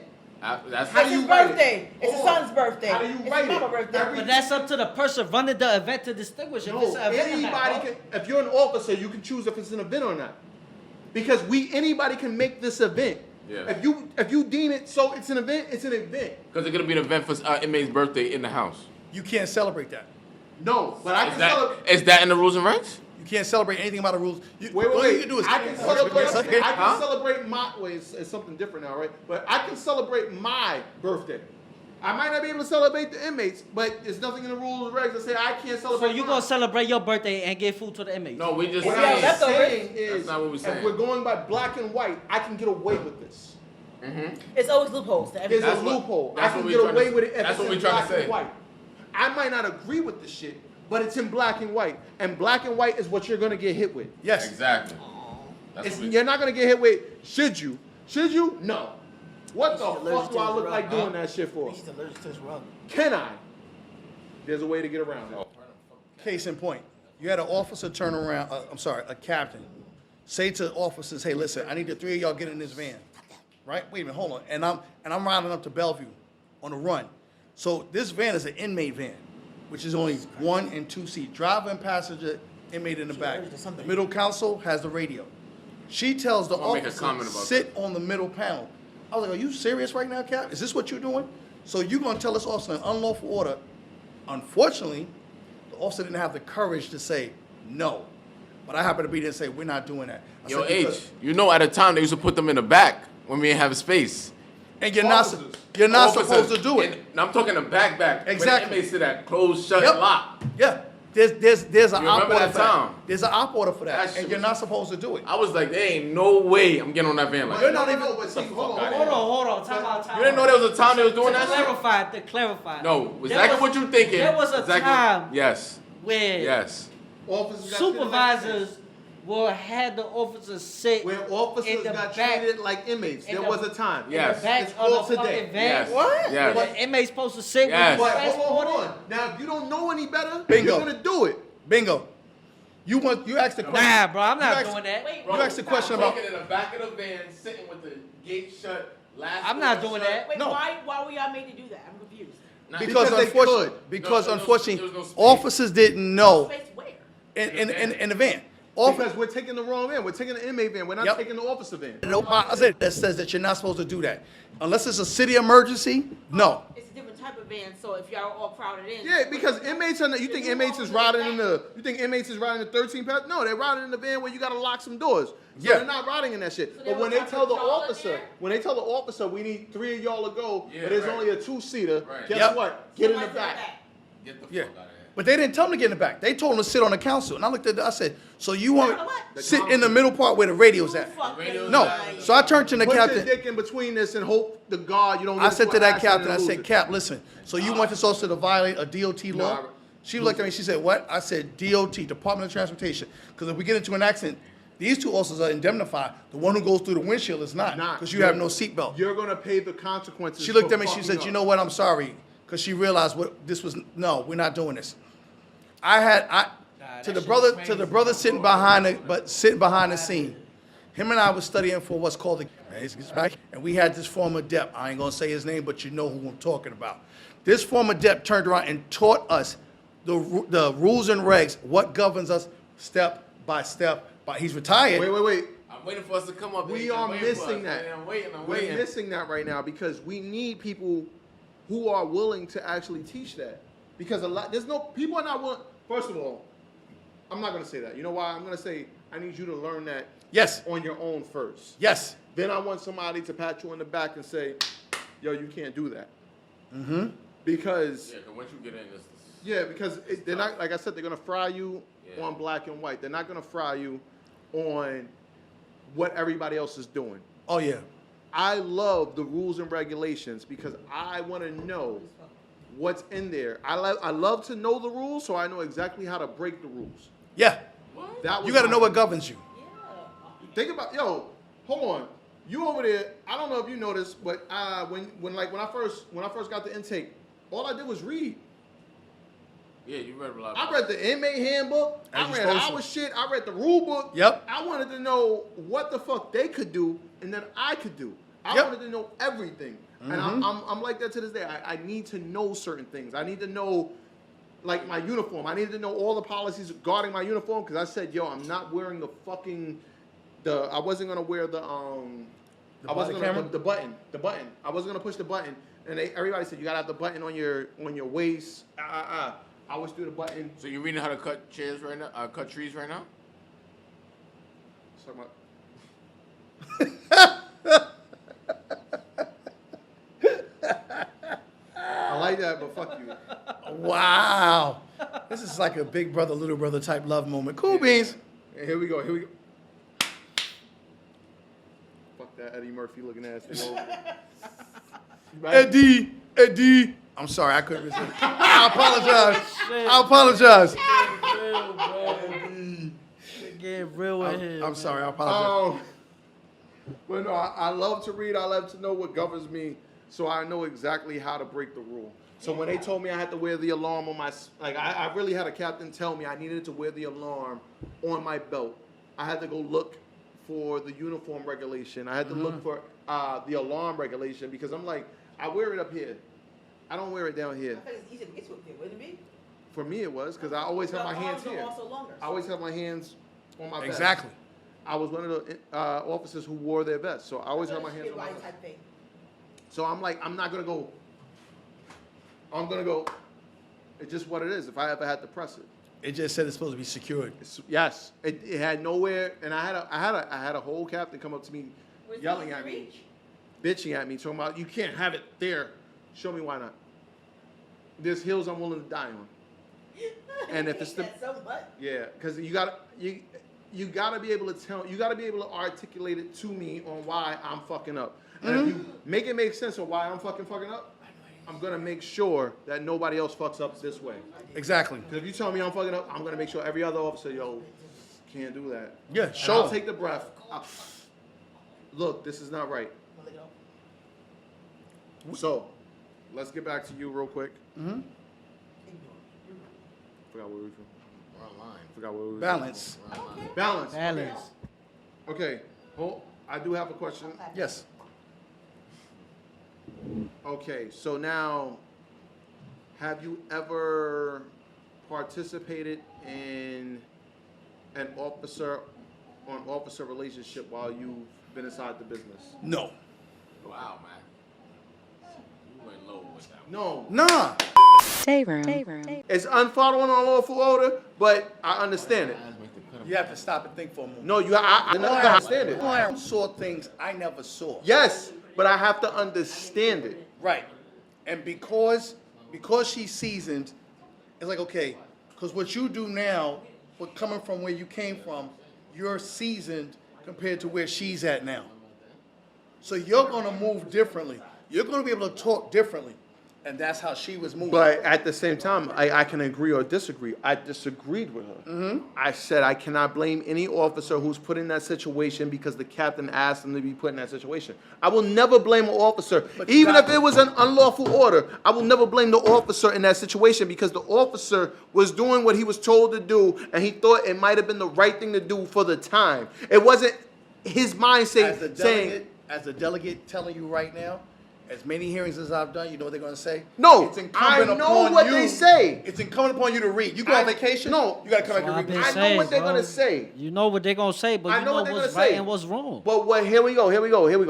That's How It's do his you write it? birthday. It's his Hold on. son's birthday. How do you It's write his it? mama's birthday. Every- But that's up to the person running the event to distinguish if No, it's an event or anybody not, bro. can. If you're an officer, you can choose if it's an event or not. Because anybody can make this event. Yeah. If you deem it so it's an event, it's an event. Because it's gonna be an event for inmate's birthday in the house. You can't celebrate that. No, but I Is can that celebrate. is that in the rules and regs? You can't celebrate anything about the rules. Wait, all you can do is I can celebrate. I can Huh? celebrate my. Wait, it's something different now, right? But I can celebrate my birthday. I might not be able to celebrate the inmates, but there's nothing in the rules and regs that say I can't So celebrate. you mine. gonna celebrate your birthday and give food to the inmates? No, we just What Yeah, I'm that's saying. over. saying is, That's not what we're saying. if we're going by black and white, I can get away with this. It's always loopholes to There's everything. a That's what- loophole. I that's can what get we trying away to- with it if that's it's what in we trying to black and say. white. I might not agree with the shit, but it's in black and white, and black and white is what you're gonna get hit with. Yes. Exactly. That's what we, You're not gonna get hit with. Should you? Should you? No. What the He's allergic fuck to do I his look rug. like doing that shit for? He's allergic to his rug. Can I? There's a way to get around it. Case in point, you had an officer turn around, a captain, say to officers, hey, listen, I need the three of y'all get in this van. Right? Wait a minute, hold on. And I'm rounding up to Bellevue on a run. So this van is an inmate van, which is only 1 and 2 seat. Driver and passenger, inmate in the back. allergic to The something. middle console has the radio. She tells the I'm gonna make a officer, comment about sit on the middle panel. I was like, are you serious right now, Cap? Is this what you're doing? So you're gonna tell this officer an unlawful order. Unfortunately, the officer didn't have the courage to say no. But I happened to be there and say, we're not doing that. I Yo, said, H, because- you know at a time they used to put them in the back when we didn't have space. And you're not, Officers. you're not Officers. supposed to do it. And I'm talking the back. Exactly. Where the inmates sit at closed, shut, Yep. lock. Yeah, there's an You op remember order that for that. time? There's an op order for That that, shit and you're was- not supposed to do it. I was like, there ain't no way I'm getting on that van like You're that. not even- But see, hold on, Hold on. Time out. You didn't know there was a time they was doing To that shit? clarify. No, There exactly was- what you thinking. There was a Exactly- time Yes, where yes. Officers got treated like supervisors will have the officers sit Where officers in the got back, treated like inmates. in There the- was a time. in Yes. the back It's of called the today. fucking van. Yes. What? Yes. Where the inmates supposed to sit Yes. with But the hold transporter. on. Now, if you don't know any better, Bingo. you're gonna do it. Bingo. You asked the question. Nah, bro, I'm You not asked- doing that. Wait, You asked the question about. in the back of the van, sitting with the gate shut. Last I'm not doing that. Wait, No. why were y'all made to do that? I'm confused. Because Because they unfortunately, could. because No, there was no unfortunately, space. officers didn't know Space where? in the van. Officers, Because we're taking the wrong van. We're taking the inmate van. We're not Yep. taking the officer van. no policy that says that you're not supposed to do that. Unless it's a city emergency, no. It's a different type of van, so if y'all are all crowded in. Yeah, because inmates are. You think inmates is riding in the? You think inmates is riding the 13 pass? No, they're riding in the van where you gotta lock some doors. So Yeah. they're not riding in that shit. So But when there they was tell the a controller officer, there? we need 3 of y'all to go, Yeah, but there's right. only a 2-seater. Right. Guess Yep. what? Get in the Somebody's back. Get the Yeah. fuck out of here. But they didn't tell him to get in the back. They told him to sit on the council. And I looked at it, I said, so you want what? to sit in the middle part where the radio's at? radio's No. lying. So I turned to the Put your captain. dick in between this and hope to God you don't get I said into to an that accident captain, I and lose said, it. Cap, listen, so you want this also to violate a DOT law? No, She looked at me, she said, what? I said, DOT, Department of Transportation. Because if we get into an accident, these two officers are indemnified. The one who goes through the windshield is not, Not. because you have no seatbelt. You're gonna pay the consequences. She looked for at me, she fucking said, up. you know what, I'm sorry. Because she realized what this was, no, we're not doing this. To the brother sitting behind the scene, him and I was studying for what's called the, and we had this former dep. I ain't gonna say his name, but you know who I'm talking about. This former dep turned around and taught us the rules and regs, what governs us step by step. But he's retired. Wait. I'm waiting for us to come up. We H. I'm are waiting for missing us. that. I'm waiting. We're missing that right now because we need people who are willing to actually teach that. Because people are not willing. First of all, I'm not gonna say that. You know why? I'm gonna say I need you to learn that Yes, on your own first. yes. Then I want somebody to pat you on the back and say, "Yo, you can't do that." Mm-hmm. Because Yeah, 'cause once you get in, it's because they're not, like I said, they're gonna fry you Yeah. on black and white. They're not gonna fry you on what everybody else is doing. Oh yeah. I love the rules and regulations because I want to know what's in there. I love to know the rules so I know exactly how to break the rules. Yeah. That was You got to my- know what governs you. Think about, hold on. You over there, I don't know if you noticed, but when I first got the intake, all I did was read. yeah, you read a lot. I read the inmate handbook. As I you read supposed to. our shit. I read the rule book. Yep. I wanted to know what the fuck they could do and that I could do. I Yep. wanted to know everything. And I'm like that to this day. I need to know certain things. I need to know, like, my uniform. I needed to know all the policies regarding my uniform because I said, yo, I'm not wearing the fucking, I wasn't going to wear the I wasn't body gonna camera? the button. I wasn't gonna push the button, and everybody said you gotta have the button on your waist. I always do the button. So you reading how to cut chairs right now? Cut trees right now? Talking about- I like that, but fuck you. Wow. This is like a big brother, little brother type love moment. Cool beans. Hey, here we go. Fuck that Eddie Murphy looking ass thing over. Eddie. I'm sorry, I couldn't resist. I apologize. Real, bro. Get real with him. I'm sorry, I apologize. But no, I love to read. I love to know what governs me, so I know exactly how to break the rule. So when they told me I had to wear the alarm on my, I really had a captain tell me I needed to wear the alarm on my belt. I had to go look for the uniform regulation. I had to look for the alarm regulation because I'm like, I wear it up here. I don't wear it down here. I think it's easy to get to it, wouldn't it be? For me, it was because I always have my hands arms are here. also longer, I always have my hands on my vest. Exactly. I was one of the officers who wore their vest, so I always have my hands on my vest. Type thing. So I'm like, I'm not gonna go. I'm gonna go. It's just what it is. If I ever had to press it, It just said it's supposed to be secured. yes, it had nowhere, and I had a whole captain come up to me, yelling at me, bitching at me, talking about you can't have it there. Show me why not. There's hills I'm willing to die on. And if it's the so much. yeah, because you gotta be able to tell, you gotta be able to articulate it to me on why I'm fucking up. And if you make it make sense on why I'm fucking up, I'm gonna make sure that nobody else fucks up this way. Exactly. Because if you tell me I'm fucking up, I'm gonna make sure every other officer, yo, can't do that. Yeah, And show I'll 'em. take the breath. Look, this is not right. So, let's get back to you real quick. Forgot where we were from. We're online. Forgot where we were. Balance. We're online. Balance. Balance. Okay. I do have a question. Yes. Okay, so now, have you ever participated in an officer relationship while you've been inside the business? No. Wow, man. You went low with that one. No. Nah. Dayroom. It's unfollowing on lawful order, but I understand it. You have to stop and think for a moment. No, I understand it. I saw things I never saw. Yes, but I have to understand it. Right. And because she's seasoned, It's like, okay, because what you do now, but coming from where you came from, you're seasoned compared to where she's at now. So you're going to move differently. You're going to be able to talk differently. And that's how she was moving. But at the same time, I can agree or disagree. I disagreed with her. Mm-hmm. I said I cannot blame any officer who's put in that situation because the captain asked them to be put in that situation. I will never blame an officer, even if it was an unlawful order. I will never blame the officer in that situation because the officer was doing what he was told to do, and he thought it might have been the right thing to do for the time. It wasn't his mindset saying. As a delegate telling you right now, as many hearings as I've done, you know what they're going to say? No, it's I know what they say. It's incumbent upon you to read. You go on vacation? No. You got to come back and read. I know what they're going to say. You know what they're going to say, but you know what's right and what's wrong. But here we go.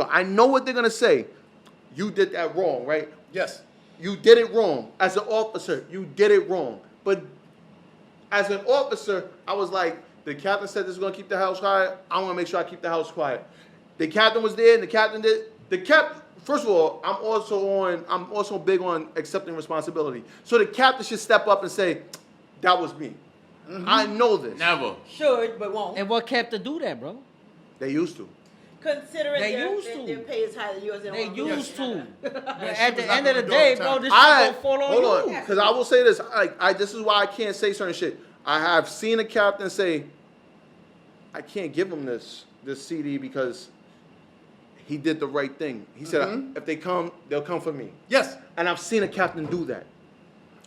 I know what they're going to say. You did that wrong, right? Yes. You did it wrong. As an officer, you did it wrong. But as an officer, I was like, the captain said this is going to keep the house quiet. I want to make sure I keep the house quiet. The captain was there, and the captain did. First of all, I'm also big on accepting responsibility. So the captain should step up and say, "That was me." Mm-hmm. I know this. Never. Should, but won't. And what kept to do that, bro? They used to. Considering They their pay is higher than yours. They used to. But she at was the not end of the gonna do it day, all the bro, time. this shit gonna fall on Hold you. on, because I will say this. This is why I can't say certain shit. I have seen a captain say, "I can't give him this CD because he did the right thing." He said, "If they come, they'll come for me." Yes. And I've seen a captain do that.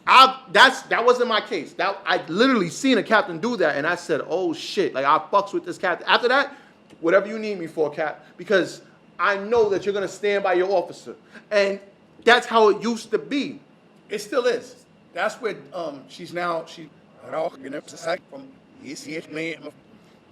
That wasn't my case. I literally seen a captain do that, and I said, "Oh shit!" Like I fucks with this captain. After that, whatever you need me for, Cap, because I know that you're gonna stand by your officer, and that's how it used to be. It still is. That's where she's now. From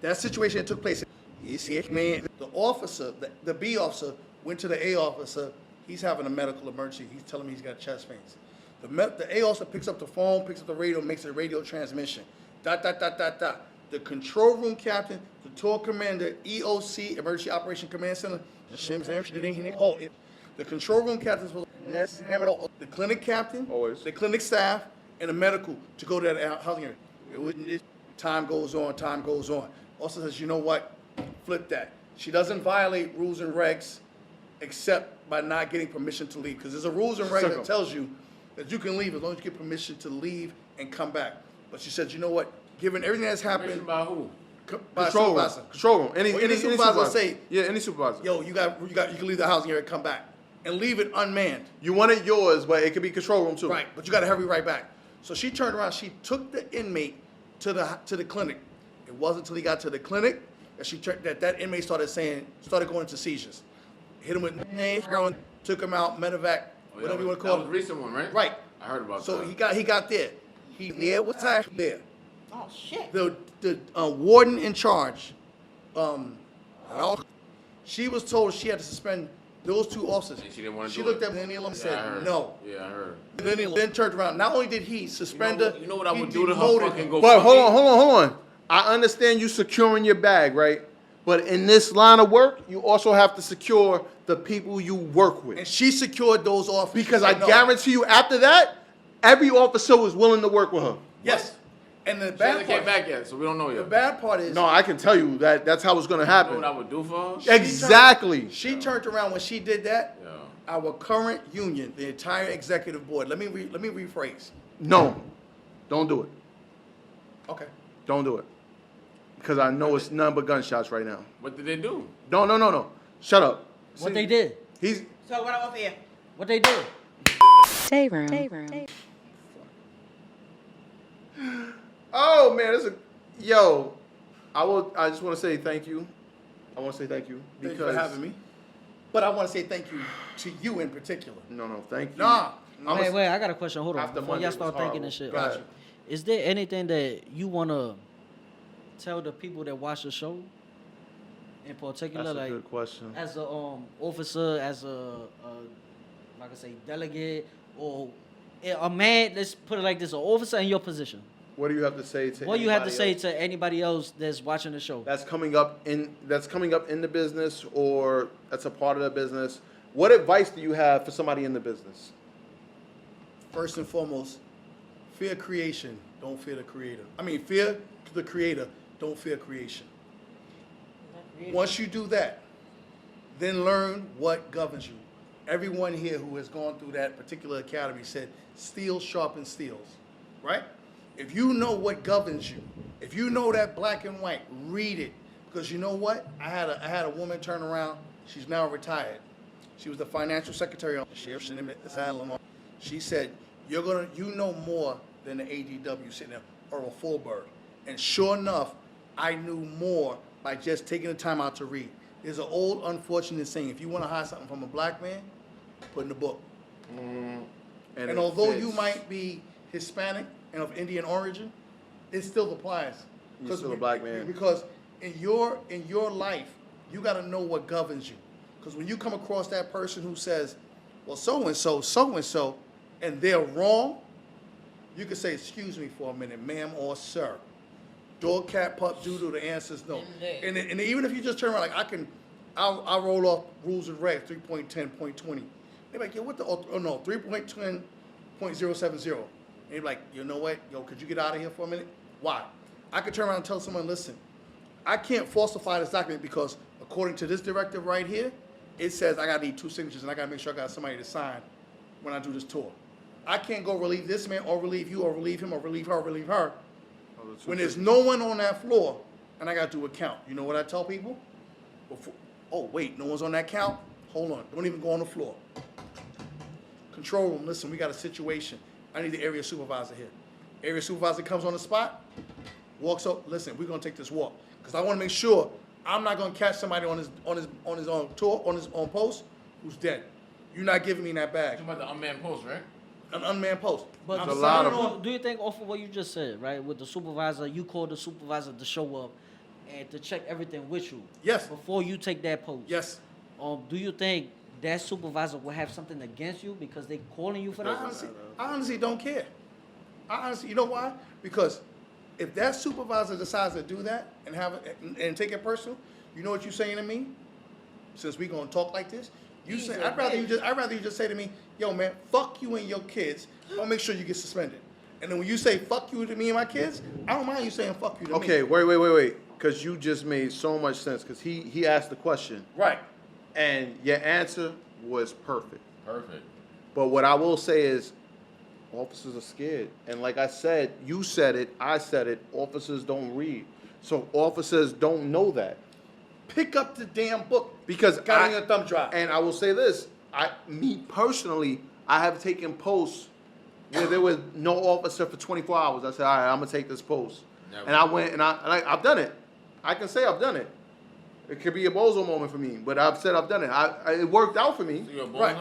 that situation that took place. The officer, the B officer, went to the A officer. He's having a medical emergency. He's telling me he's got chest pains. The A officer picks up the phone, picks up the radio, makes a radio transmission. ... The control room captain, the tour commander, EOC, Emergency Operation Command Center. The control room captain, the clinic captain, Always. the clinic staff, and the medical to go to that housing area. Time goes on. Also says, you know what? Flip that. She doesn't violate rules and regs except by not getting permission to leave. Because there's a rules and regs that tells you that you can leave as long as you get permission to leave and come back. But she said, you know what? Given everything that's happened, By who? by Control room. supervisor. Control room. Any supervisor will say, yeah, any supervisor. yo, you can leave the housing area and come back. And leave it unmanned. You want it yours, but it could be control room too. Right, but you got to hurry right back. So she turned around. She took the inmate to the clinic. It wasn't until he got to the clinic that that inmate started going into seizures. Hit him with took him out, medevac, whatever you want to call it. That was a recent one, right? Right. I heard about that. So he got there. He there. What time there? Oh shit. The warden in charge. She was told she had to suspend those two officers. And she didn't want to She do looked it. at Lenny and I said heard. no. Yeah, I heard. Then turned around. Not only did he suspend her, You know what I he would do to her demoted fucking her. go But fuck hold on. I understand you securing your bag, right? But in this line of work, you also have to secure the people you work And with. she secured those officers. Because She I said no. guarantee you, after that, every officer was willing to work with her. Yes. And the She bad hasn't came part, back yet, so we don't know the yet. bad part is, No, I can tell you that's how it's going to You know happen. what I would do for her? Exactly. she turned around when she did that. Yeah. Our current union, the entire executive board. Let me rephrase. No, don't do it. Okay. Don't do it. Because I know it's none but gunshots right now. What did they do? No. Shut up. What they did? He's So what off air? What they did? Dayroom. Oh man, I just want to say thank you. I want to say thank you Thank you for having me. But I want to say thank you to you in particular. No, thank you. Nah. Wait, I got a question. Hold on. After Before Monday y'all was start thinking horrible. and shit. Go ahead. Is there anything that you want to tell the people that watch the show in particular? That's a like, good question. as a officer, as a like I say, delegate, or a man, let's put it like this, an officer in your position. What do you have to say to? What you have to anybody say else to anybody else that's watching the show? that's coming up in the business or that's a part of the business? What advice do you have for somebody in the business? First and foremost, Fear creation, don't fear the creator. I mean, fear the creator, don't fear creation. Once you do that, then learn what governs you. Everyone here who has gone through that particular academy said, steel sharpens steels, right? If you know what governs you, if you know that black and white, read it. Because you know what? I had a woman turn around. She's now retired. She was the financial secretary on the sheriff's asylum. She said, you know more than the ADW sitting there, or a Fulberg. And sure enough, I knew more by just taking the time out to read. There's an old unfortunate saying, if you want to hide something from a black man, put in the book. And it although fits. you might be Hispanic and of Indian origin, it still applies. You're still a black man. Because in your life, you got to know what governs you. Because when you come across that person who says, well, so-and-so, and they're wrong, you can say, excuse me for a minute, ma'am or sir. Dog, cat, pup, doodle, the answer's no. And even if you just turn around, like I'll roll off rules and regs, 3.10.20. They're like, yo, what the, oh no, 3.10.070. And you're like, you know what, yo, could you get out of here for a minute? Why? I could turn around and tell someone, listen, I can't falsify this document because according to this directive right here, it says I gotta need 2 signatures and I gotta make sure I got somebody to sign when I do this tour. I can't go relieve this man or relieve you or relieve him or relieve her or relieve her when there's no one on that floor and I gotta do a count. You know what I tell people? Oh wait, no one's on that count? Hold on, don't even go on the floor. Control room, listen, we got a situation. I need the area supervisor here. Area supervisor comes on the spot, walks up, listen, we're gonna take this walk. Because I wanna make sure I'm not gonna catch somebody on his own tour, on his own post, who's dead. You're not giving me that bag. Talking about the unmanned post, right? An unmanned post. But I'm a lot of do you think, off of what you just said, right, with the supervisor, you call the supervisor to show up and to check everything with you? Yes. Before you take that post? Yes. Do you think that supervisor will have something against you because they calling you for that? I honestly don't care. You know why? Because if that supervisor decides to do that and take it personal, you know what you're saying to me? Since we gonna talk like this, I'd rather you just say to me, yo man, fuck you and your kids. I'll make sure you get suspended. And then when you say fuck you to me and my kids, I don't mind you saying fuck you to me. Okay, wait. Because you just made so much sense. Because he asked the question. Right. And your answer was perfect. Perfect. But what I will say is, officers are scared. And like I said, you said it, I said it, officers don't read. So officers don't know that. Pick up the damn book. Because Got it on your thumb drive. And I will say this, me personally, I have taken posts where there was no officer for 24 hours. I said, all right, I'm going to take this post. Never. And I went and I've done it. I can say I've done it. It could be a bozo moment for me, but I've said I've done it. It worked out for me. So you're a bozo? Right.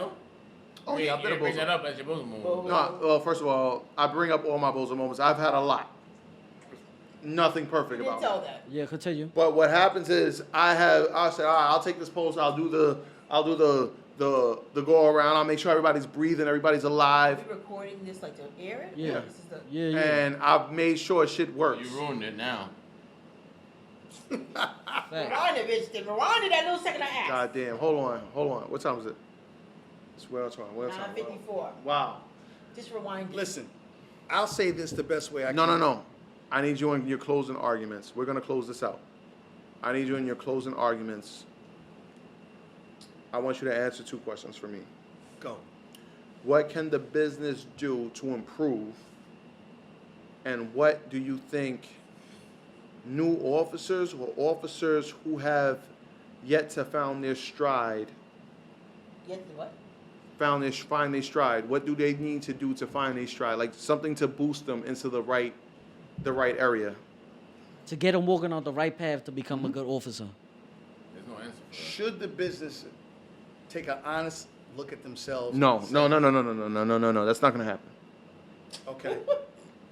Oh yeah, I've been a Bring bozo. that up as your bozo moment. No, well, first of all, I bring up all my bozo moments. I've had a lot. Nothing perfect You about didn't me. tell that. Yeah, continue. But what happens is I said, all right, I'll take this post. I'll do the go around. I'll make sure everybody's breathing, everybody's alive, Are we recording this like to air it? Yeah. This is the, Yeah. and I've made sure shit works. You ruined it now. Facts. Rewind it, bitch. Rewind it that little second I asked. God damn, hold on. What time is it? It's well time. 9:54. Wow. Just rewind it. Listen, I'll say this the best way I can. No. I need you in your closing arguments. We're gonna close this out. I need you in your closing arguments. I want you to answer 2 questions for me. Go. What can the business do to improve? And what do you think new officers or officers who have yet to find their stride, Get the what? find their stride, what do they need to do to find their stride? Like something to boost them into the right area. To get them walking on the right path to become a good officer. There's no answer for that. Should the business take an honest look at themselves? No. and say, That's not gonna happen. Okay.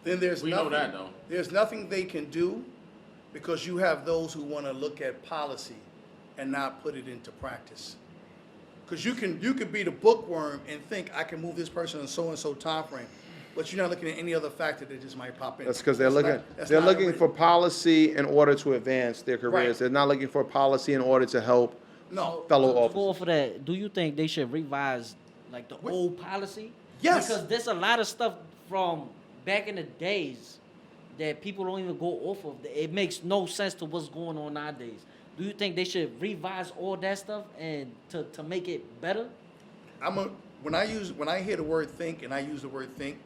Then there's We nothing. know that, though. There's nothing they can do because you have those who want to look at policy and not put it into practice. Because you could be the bookworm and think I can move this person in so and so time frame, but you're not looking at any other factor that just might pop in. That's because they're looking That's they're not looking already- for policy in order to advance their careers. Right. They're not looking for policy in order to help No. fellow To go officers. off of that, do you think they should revise like the old policy? Yes. Because there's a lot of stuff from back in the days that people don't even go off of. It makes no sense to what's going on nowadays. Do you think they should revise all that stuff and to make it better? When I hear the word think and I use the word think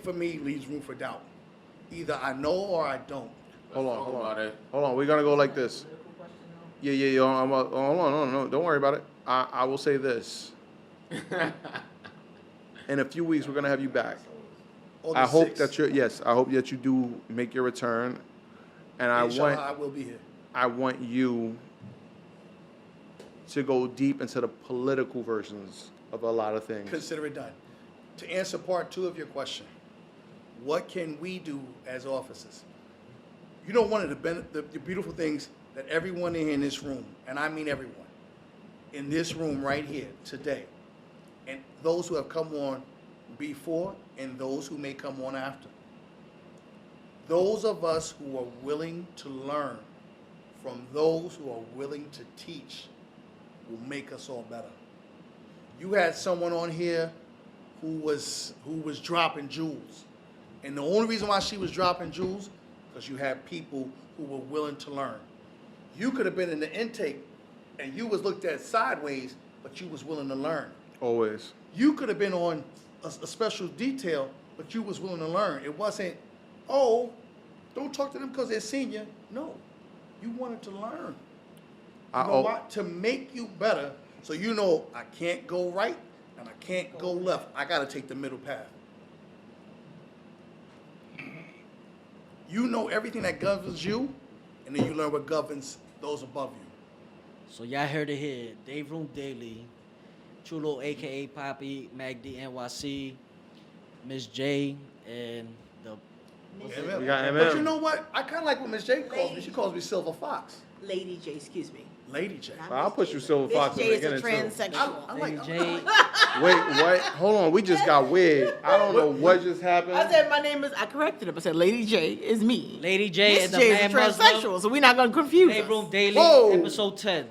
for me leaves room for doubt. Either I know or I don't. Hold Talk about it. on. We're gonna go like this. Yeah. Hold on. No, don't worry about it. I will say this. In a few weeks, we're gonna have you back. I August hope 6th. that I hope that you do make your return, and Inshallah, I will be here. I want you to go deep into the political versions of a lot of things. Consider it done. To answer part 2 of your question, what can we do as officers? You know, one of the beautiful things that everyone in this room, and I mean everyone, in this room right here today, and those who have come on before and those who may come on after, those of us who are willing to learn from those who are willing to teach will make us all better. You had someone on here who was dropping jewels. And the only reason why she was dropping jewels, because you had people who were willing to learn. You could have been in the intake and you was looked at sideways, but you was willing to learn. Always. You could have been on a special detail, but you was willing to learn. It wasn't, oh, don't talk to them because they're senior. No, you wanted to learn. You know what? To make you better, so you know I can't go right and I can't go left. I got to take the middle path. You know everything that governs you, and then you learn what governs those above you. So y'all heard it here. Dayroom Daily. Chulo, a.k.a. Poppy, Magdi, NYC, Miss J, and the... MM. We got But MM. you know what? I kind of like what Miss J calls me. She calls me Silver Fox. Lady J, excuse me. Lady J. Not I'll Miss put J, you but Silver Fox Miss in J the is a beginning, too. transsexual. I Lady like J. Wait, what? Hold on. We just got weird. I don't know what just happened. I said my name is. I corrected him. I said Lady J is me. Lady J Miss and the J man is a transsexual, Muslim. so we're not gonna confuse us. Dayroom Daily, Whoa. episode 10.